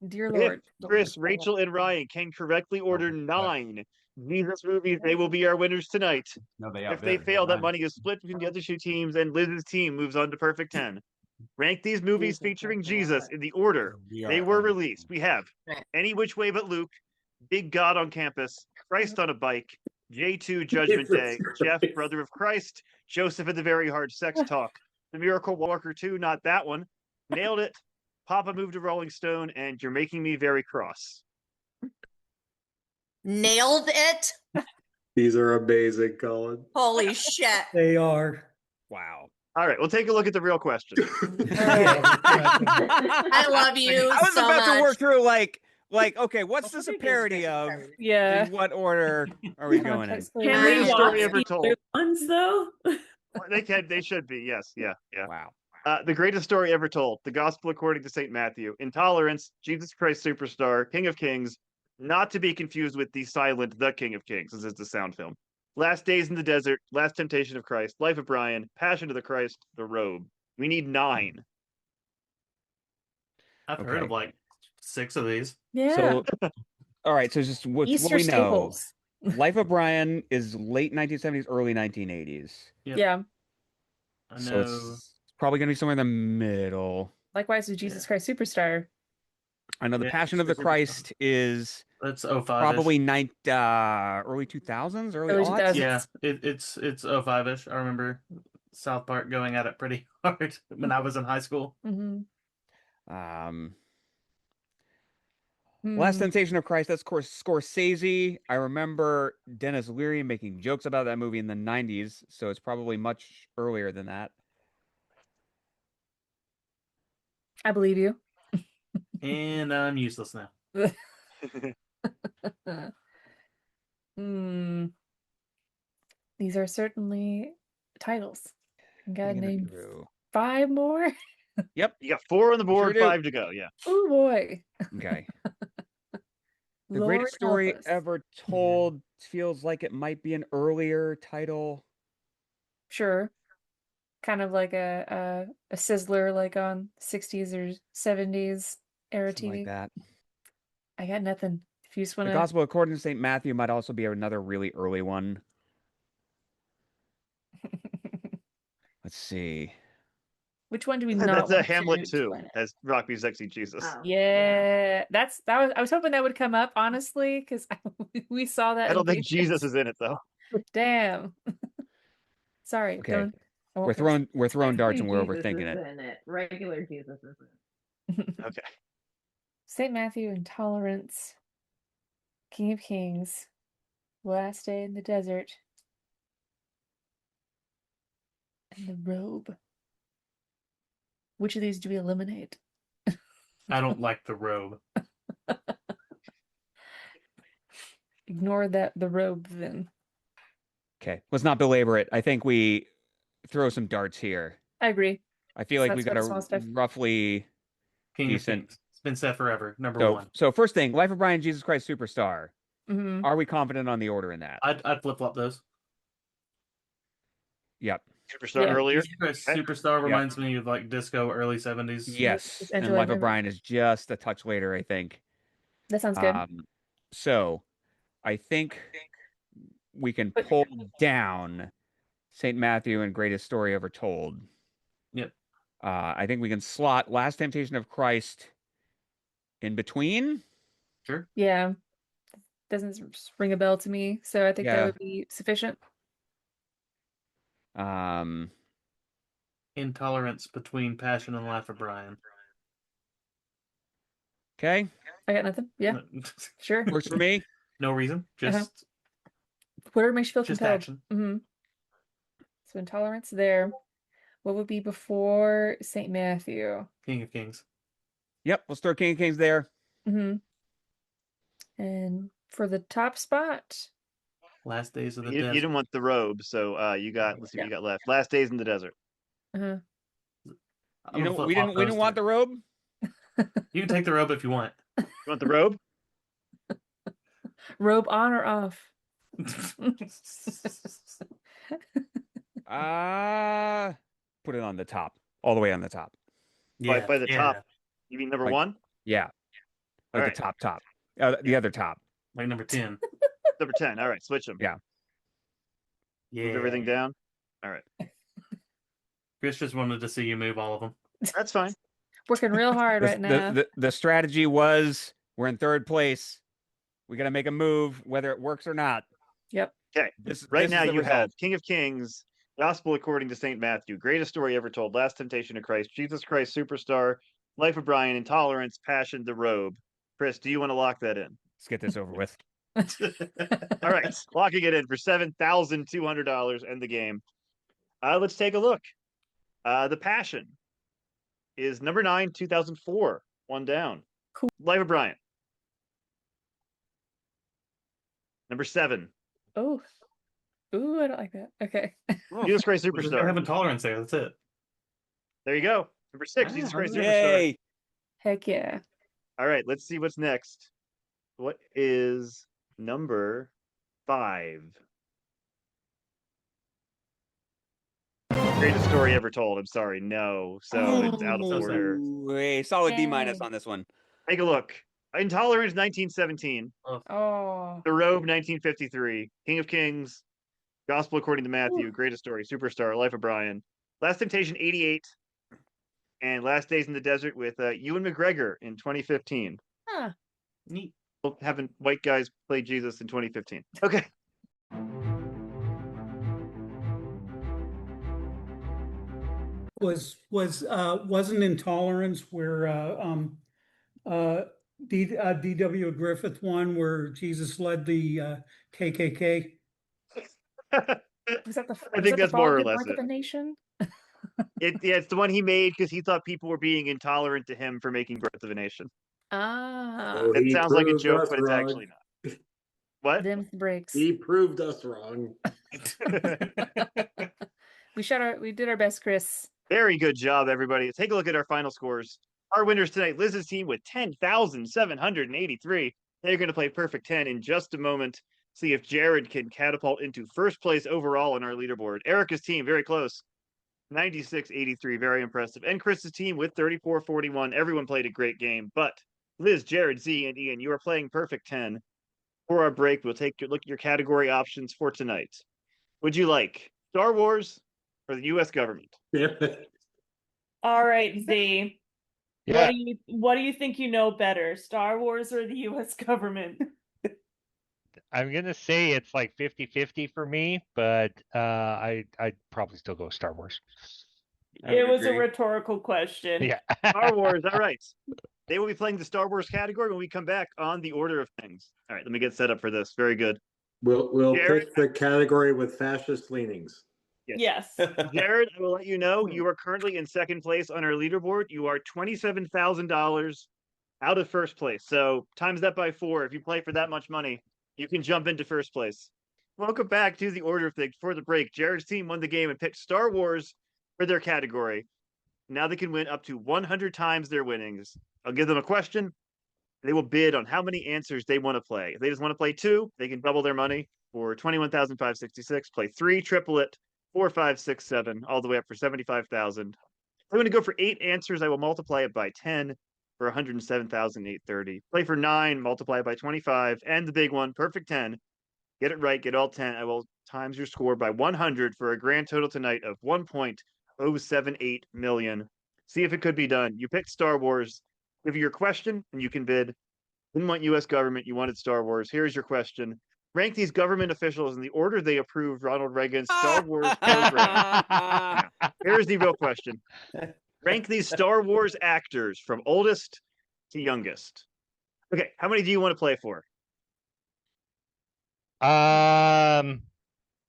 Dear If Lord. Chris, Rachel, and Ryan can correctly order 9 Jesus movies, they will be our winners tonight. No, they If they outbid. fail, that Nine. money is split between the other 2 teams, and Liz's team moves on to perfect 10. Rank these movies featuring Jesus in the order they were released. We have Any Which Way But Luke, Big God on Campus, Christ on a Bike, J2 Judgment Day, Jeff, Brother of Christ, Joseph and the Very Hard Sex Talk, The Miracle Walker 2, not that one, Nailed It, Papa Moved to Rolling Stone, and You're Making Me Very Cross. Nailed it. These are amazing, Colin. Holy shit. They are. Wow. All right, we'll take a look at the real question. I love you I was so about to work much. through okay, what's this a parody of? Yeah. In what order are we going in? Can we Greatest watch story ever the told. other ones though? They should be. Yes, yeah. Wow. The greatest story ever told. The Gospel according to St. Matthew. Intolerance. Jesus Christ Superstar. King of Kings. Not to be confused with the silent The King of Kings. This is the sound film. Last Days in the Desert. Last Temptation of Christ. Life of Brian. Passion of the Christ. The Robe. We need 9. I've heard of like 6 of these. Yeah. So, all right. So just what Easter we know. staples. Life of Brian is late 1970s, early 1980s. Yep. Yeah. I So know. it's probably going to be somewhere in the middle. Likewise with Jesus Christ Superstar. I know the Yeah, Passion of the Superstar. Christ is That's 05. probably early 2000s, early Early aughts. 2000s. Yeah, it's 05-ish. I remember South Park going at it pretty hard when I was in high school. Mm-hmm. Last Temptation of Christ, that's Scorsese. I remember Dennis Leary making jokes about that movie in the 90s, so it's probably much earlier than that. I believe you. And I'm useless now. Hmm. These are certainly titles. You gotta Thinking it name through. 5 more. Yep. You got 4 on the board, Sure do. 5 to go. Yeah. Oh boy. Okay. The Lord greatest story help us. ever told feels like it might be an earlier title. Sure. Kind of like a sizzler like on 60s or 70s era Something TV. like that. I got nothing. If you just The want to Gospel according to St. Matthew might also be another really early one. Let's see. Which one do we not That's a want Hamlet to 2 explain it? as Rock Me Sexy Jesus. Oh, Yeah, I was hoping that would come up honestly because we saw that. I don't in think Patriots. Jesus is in it though. Damn. Sorry. Okay. Don't. I won't We're throwing darts and we're Jesus overthinking is it. in it. Regular Jesus is in Okay. St. Matthew, Intolerance, King of Kings, Last Day in the Desert, and the Robe. Which of these do we eliminate? I don't like the robe. Ignore the robe then. Okay, let's not belabor it. I think we throw some darts here. I agree. I feel like we Let's got go small a stuff. roughly King decent. of Kings. It's been set forever. Number So, 1. so first thing, Life of Brian, Jesus Christ Superstar. Mm-hmm. Are we confident on the order in that? I'd flip flop those. Yep. Superstar earlier. Superstar reminds me of like disco early 70s. Yes. It's And Angela Life of Bassett. Brian is just a touch later, I think. That sounds good. So I think we can pull down St. Matthew and Greatest Story Ever Told. Yep. I think we can slot Last Temptation of Christ in between. Sure. Yeah. Doesn't ring a bell to me, so I think that Yeah. would be sufficient. Intolerance between Passion and Life of Brian. Okay. I got nothing. Yeah. Sure. Works for me. No reason. Just Whatever makes you feel just compelled. action. Mm-hmm. So Intolerance there. What would be before St. Matthew? King of Kings. Yep. We'll start King of Kings there. Mm-hmm. And for the top spot, Last Days of the You Desert. didn't want the robe, so you got. Let's see what you got left. Last Days in the Desert. uh-huh. I'm You gonna know, flip we flop didn't those want two. the robe. You can take the robe if you want. You want the robe? robe on or off? Put it on the top, all the way on the top. By the top. You mean number Like- 1? Yeah, like Alright. the top. The other top. Like number 10. Number 10. All right, switch them. Yeah. Yeah. Move everything down. All right. Chris just wanted to see you move all of them. That's fine. Working real hard right now. The strategy was we're in third place. We got to make a move, whether it works or not. Yep. Okay. This Right is now the you result. have King of Kings, Gospel according to St. Matthew, Greatest Story Ever Told, Last Temptation of Christ, Jesus Christ Superstar, Life of Brian, Intolerance, Passion, The Robe. Chris, do you want to lock that in? Let's get this over with. All right, locking it in for $7,200 and the game. Let's take a look. The Passion is number 9, 2004. One down. Cool. Life of Brian. Number 7. Oh. Ooh, I don't like that. Okay. Jesus Christ I have Superstar. intolerance there. That's it. There you go. Number 6, Jesus Ah, Christ Superstar. Yay! Heck yeah. All right, let's see what's next. What is number 5? Greatest story ever told. I'm sorry, no. So it's out of order. A solid D- Yay. on this one. Take a look. Intolerance 1917. Oh. The Robe 1953. King of Kings. Gospel According to Matthew. Greatest Story. Superstar. Life of Brian. Last Temptation 88. And Last Days in the Desert with Ewan McGregor in 2015. Huh. Neat. Having white guys play Jesus in 2015. Okay. Wasn't Intolerance where D.W. Griffith won, where Jesus led the KKK? Was that the? I think that's more or less Birth of a Nation? It's the one he made because he thought people were being intolerant to him for making Birth of a Nation. Ah. Oh, It he sounds like a proved joke, us but it's wrong. actually not. What? Them's the breaks. He proved us wrong. We did our best, Chris. Very good job, everybody. Take a look at our final scores. Our winners tonight, Liz's team with 10,783. They're going to play Perfect 10 in just a moment. See if Jared can catapult into first place overall on our leaderboard. Erica's team, very close. 96-83, very impressive. And Chris's team with 34-41. Everyone played a great game. But Liz, Jared, Z, and Ian, you are playing Perfect 10. For our break, we'll take a look at your category options for tonight. Would you like Star Wars or the U.S. government? All right, Z. Yeah. What do you think you know better, Star Wars or the U.S. government? I'm gonna say it's like 50-50 for me, but I'd probably still go Star Wars. It was a rhetorical question. Yeah. Star Wars, all right. They will be playing the Star Wars category when we come back on the order of things. All right, let me get set up for this. Very good. We'll Jared? pick the category with fascist leanings. Yes. Jared, I will let you know you are currently in second place on our leaderboard. You are $27,000 out of first place. So times that by 4. If you play for that much money, you can jump into first place. Welcome back to the order of things. For the break, Jared's team won the game and picked Star Wars for their category. Now they can win up to 100 times their winnings. I'll give them a question. They will bid on how many answers they want to play. If they just want to play 2, they can double their money for 21,566. Play 3, triple it, 4, 5, 6, 7, all the way up for 75,000. If I want to go for 8 answers, I will multiply it by 10 for 107,830. Play for 9, multiply it by 25, and the big one, perfect 10. Get it right, get all 10. I will times your score by 100 for a grand total tonight of 1.078 million. See if it could be done. You picked Star Wars. Give you your question, and you can bid. Didn't want U.S. government, you wanted Star Wars. Here's your question. Rank these government officials in the order they approved Ronald Reagan's Star Wars program. Now, here's the real question. Rank these Star Wars actors from oldest to youngest. Okay, how many do you want to play for?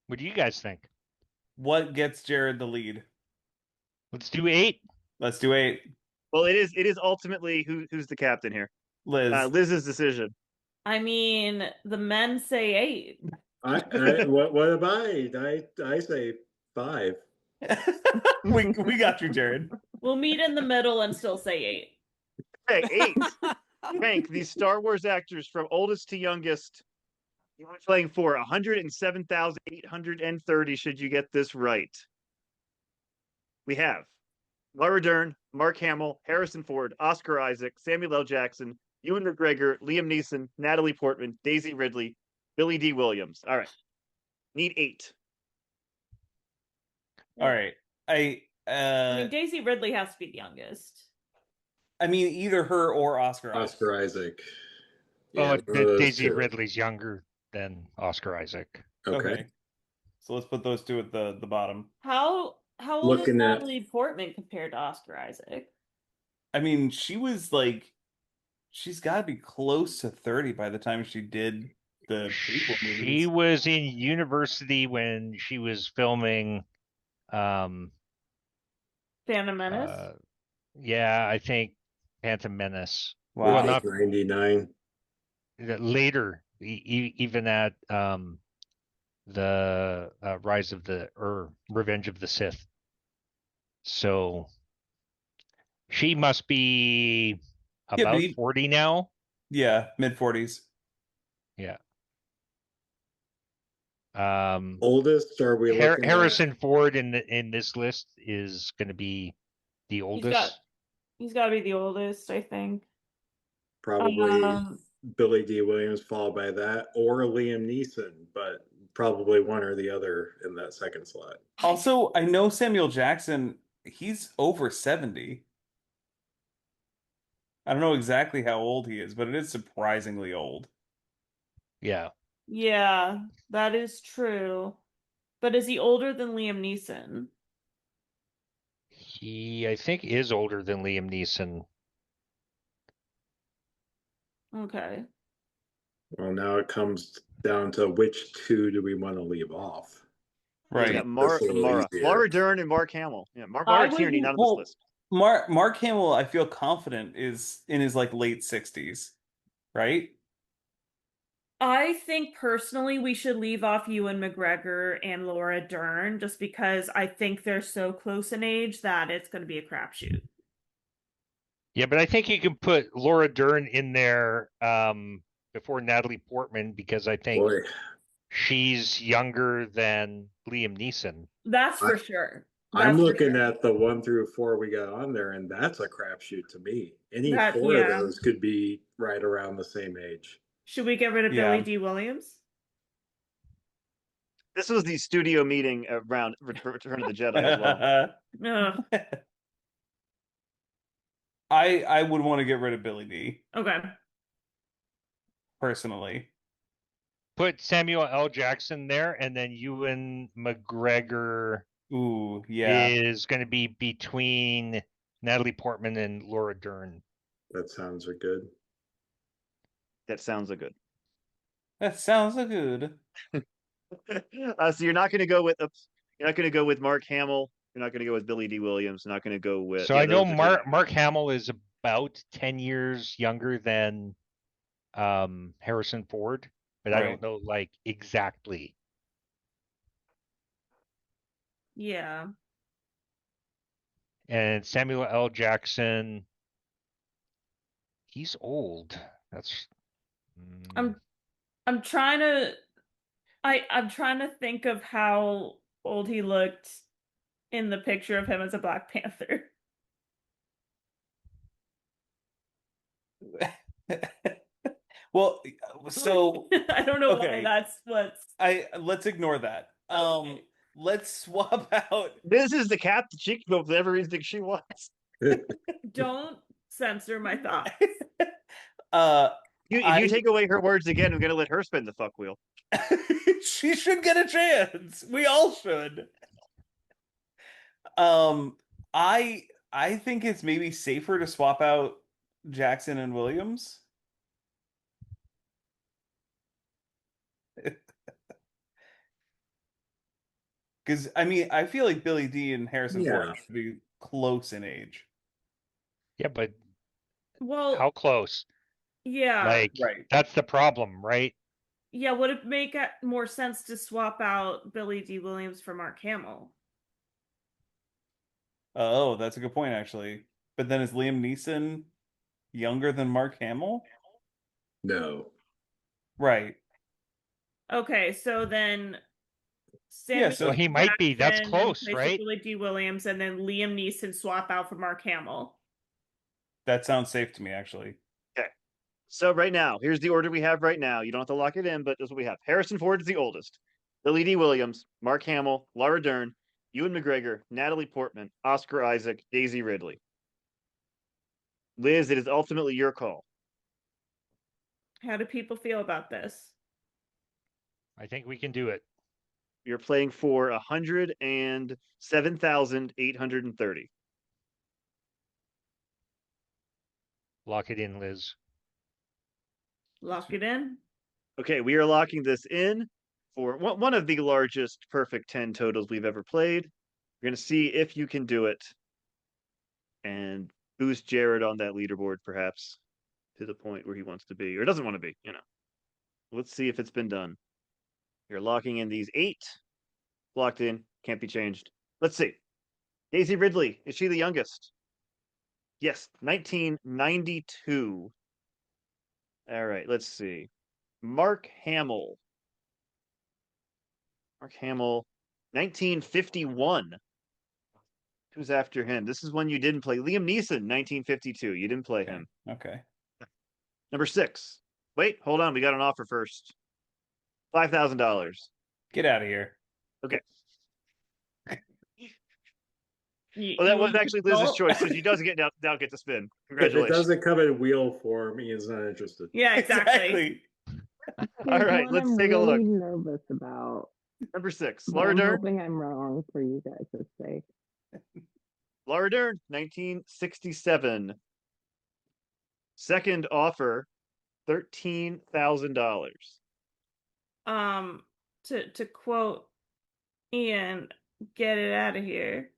What do you guys think? What gets Jared the lead? Let's do 8. Let's do 8. Well, it is ultimately who's the captain here. Liz. Liz's decision. I mean, the men say 8. What am I? I say 5. we got you, Jared. We'll meet in the middle and still say 8. Okay, 8. Rank these Star Wars actors from oldest to youngest. You're playing for 107,830 should you get this right. We have Laura Dern, Mark Hamill, Harrison Ford, Oscar Isaac, Samuel L. Jackson, Ewan McGregor, Liam Neeson, Natalie Portman, Daisy Ridley, Billy D. Williams. All right. Need 8. All right. I mean, Daisy Ridley has to be the youngest. I mean, either her or Oscar Isaac. Oscar Isaac. Oh, those Daisy two. Ridley's younger than Oscar Isaac. Okay. So let's put those two at the bottom. How old Looking is at- Natalie Portman compared to Oscar Isaac? I mean, she was like, she's got to be close to 30 by the time she did the prequel movies. She was in university when she was filming Phantom Menace. Yeah, I think Phantom Menace. Wow. Well, not 99. later, even at the Rise of the or Revenge of the Sith. So she must be Yeah, but about 40 now. Yeah, mid-40s. Yeah. Oldest? Are we looking at? Harrison Ford in this list is going to be the oldest. He's got to be the oldest, I think. Probably Um, Billy D. Williams, followed by that, or Liam Neeson, but probably one or the other in that second slot. Also, I know Samuel Jackson, he's over 70. I don't know exactly how old he is, but it is surprisingly old. Yeah. Yeah, that is true. But is he older than Liam Neeson? He, I think, is older than Liam Neeson. Okay. Well, now it comes down to which two do we want to leave off? Right. Yeah, That's a little Mara, easier. Laura Dern and Mark Hamill. Yeah, Mark I Tierney, would- not on this Well, list. Mark Hamill, I feel confident, is in his like late 60s, right? I think personally we should leave off Ewan McGregor and Laura Dern just because I think they're so close in age that it's going to be a crapshoot. Yeah, but I think you can put Laura Dern in there before Natalie Portman because I think Boy, she's younger than Liam Neeson. That's for sure. I'm That's for looking sure. at the 1 through 4 we got on there, and that's a crapshoot to me. Any That- four yeah. of those could be right around the same age. Should we get rid of Yeah. Billy D. Williams? This was the studio meeting around Return of the Jedi as well. No. I would want to get rid of Billy D, Okay. personally. Put Samuel L. Jackson there, and then Ewan McGregor Ooh, yeah. is going to be between Natalie Portman and Laura Dern. That sounds good. That sounds good. That sounds good. So you're not going to go with Mark Hamill. You're not going to go with Billy D. Williams. You're not going to go with. So yeah, I know those are two. Mark Hamill is about 10 years younger than Harrison Ford, but I Right. don't know like exactly. Yeah. And Samuel L. Jackson, he's old. That's I'm trying to I'm trying to think of how old he looked in the picture of him as a Black Panther. Well, so I don't know okay. why that's what's let's ignore that. Let's swap out. This is the cap that she can go with everything she wants. don't censor my thoughts. Uh, If you take away her words again, I'm going to let her spin the fuck wheel. she should get a chance. We all should. I think it's maybe safer to swap out Jackson and Williams. Because I mean, I feel like Billy D and Harrison Ford Yeah. should be close in age. yeah, but Well, how close? yeah. Like Right. that's the problem, right? Yeah, would it make more sense to swap out Billy D. Williams for Mark Hamill? Oh, that's a good point, actually. But then is Liam Neeson younger than Mark Hamill? No. Right. Okay, so then Yeah, Samuel so he might be. That's Jackson close, replaces right? Billy D. Williams, and then Liam Neeson swap out for Mark Hamill. That sounds safe to me, actually. So right now, here's the order we have right now. You don't have to lock it in, but this is what we have. Harrison Ford is the oldest. Billy D. Williams, Mark Hamill, Laura Dern, Ewan McGregor, Natalie Portman, Oscar Isaac, Daisy Ridley. Liz, it is ultimately your call. How do people feel about this? I think we can do it. You're playing for 107,830. Lock it in, Liz. Lock it in? Okay, we are locking this in for one of the largest perfect 10 totals we've ever played. We're going to see if you can do it and boost Jared on that leaderboard, perhaps to the point where he wants to be or doesn't want to be. Let's see if it's been done. You're locking in these 8. Locked in, can't be changed. Let's see. Daisy Ridley, is she the youngest? Yes, 1992. All right, let's see. Mark Hamill. Mark Hamill, 1951. Who's after him? This is one you didn't play. Liam Neeson, 1952. You didn't play him. Okay. Number 6. Wait, hold on. We got an offer first. $5,000. Get out of here. Okay. Well, that was actually Liz's choice, so she doesn't get now get to spin. If it Congratulations. doesn't come in wheel form, Ian's not interested. Yeah, exactly. All right, let's take a look. I'm nervous about. Number 6, but Laura I'm Dern. hoping I'm wrong for you guys' sake. Laura Dern, 1967. Second offer, $13,000. To quote Ian, get it out of here.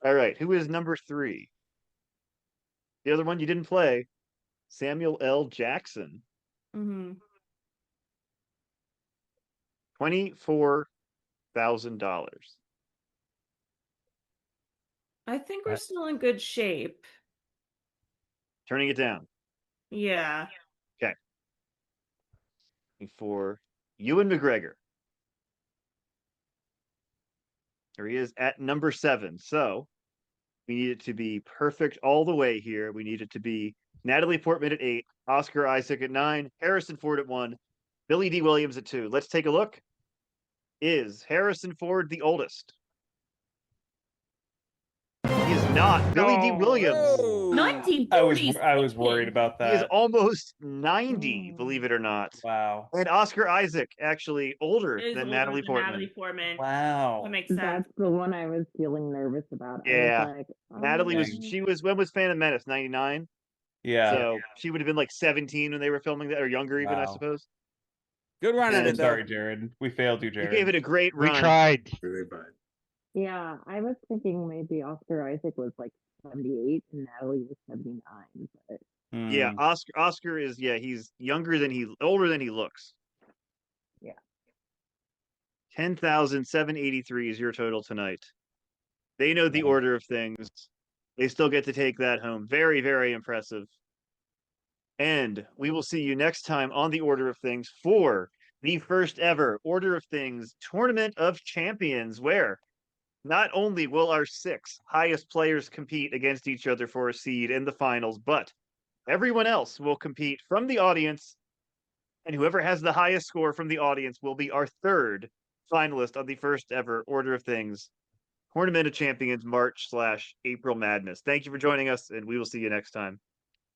All right, who is number 3? The other one you didn't play, Samuel L. Jackson. Mm-hmm. $24,000. I think we're still in good shape. Turning it down. Yeah. Okay. For Ewan McGregor. There he is at number 7. So we need it to be perfect all the way here. We need it to be Natalie Portman at 8, Oscar Isaac at 9, Harrison Ford at 1, Billy D. Williams at 2. Let's take a look. Is Harrison Ford the oldest? He is not. Billy D. Williams. 1940s. I was worried about He is that. almost 90, believe it or not. Wow. And Oscar Isaac, actually older Is than older Natalie than Portman. Natalie Portman. Wow. That makes sense. That's the one I was feeling nervous about. Yeah. I was like, Natalie was, oh. when was Phantom Menace? 99? Yeah. So she would have been like 17 when they were filming that, or younger even, I Wow. suppose. Good run at And it, though. Sorry, Jared. We failed you, You Jared. gave it a great We run. tried. Really bad. Yeah, I was thinking maybe Oscar Isaac was like 78 and Natalie was 79. But Yeah, Oscar is, he's older than he looks. yeah. 10,783 is your total tonight. They know the order of things. They still get to take that home. Very, very impressive. And we will see you next time on the Order of Things for the first ever Order of Things Tournament of Champions, where not only will our 6 highest players compete against each other for a seed in the finals, but everyone else will compete from the audience, and whoever has the highest score from the audience will be our 3rd finalist on the first ever Order of Things Tournament of Champions March/April Madness. Thank you for joining us, and we will see you next time.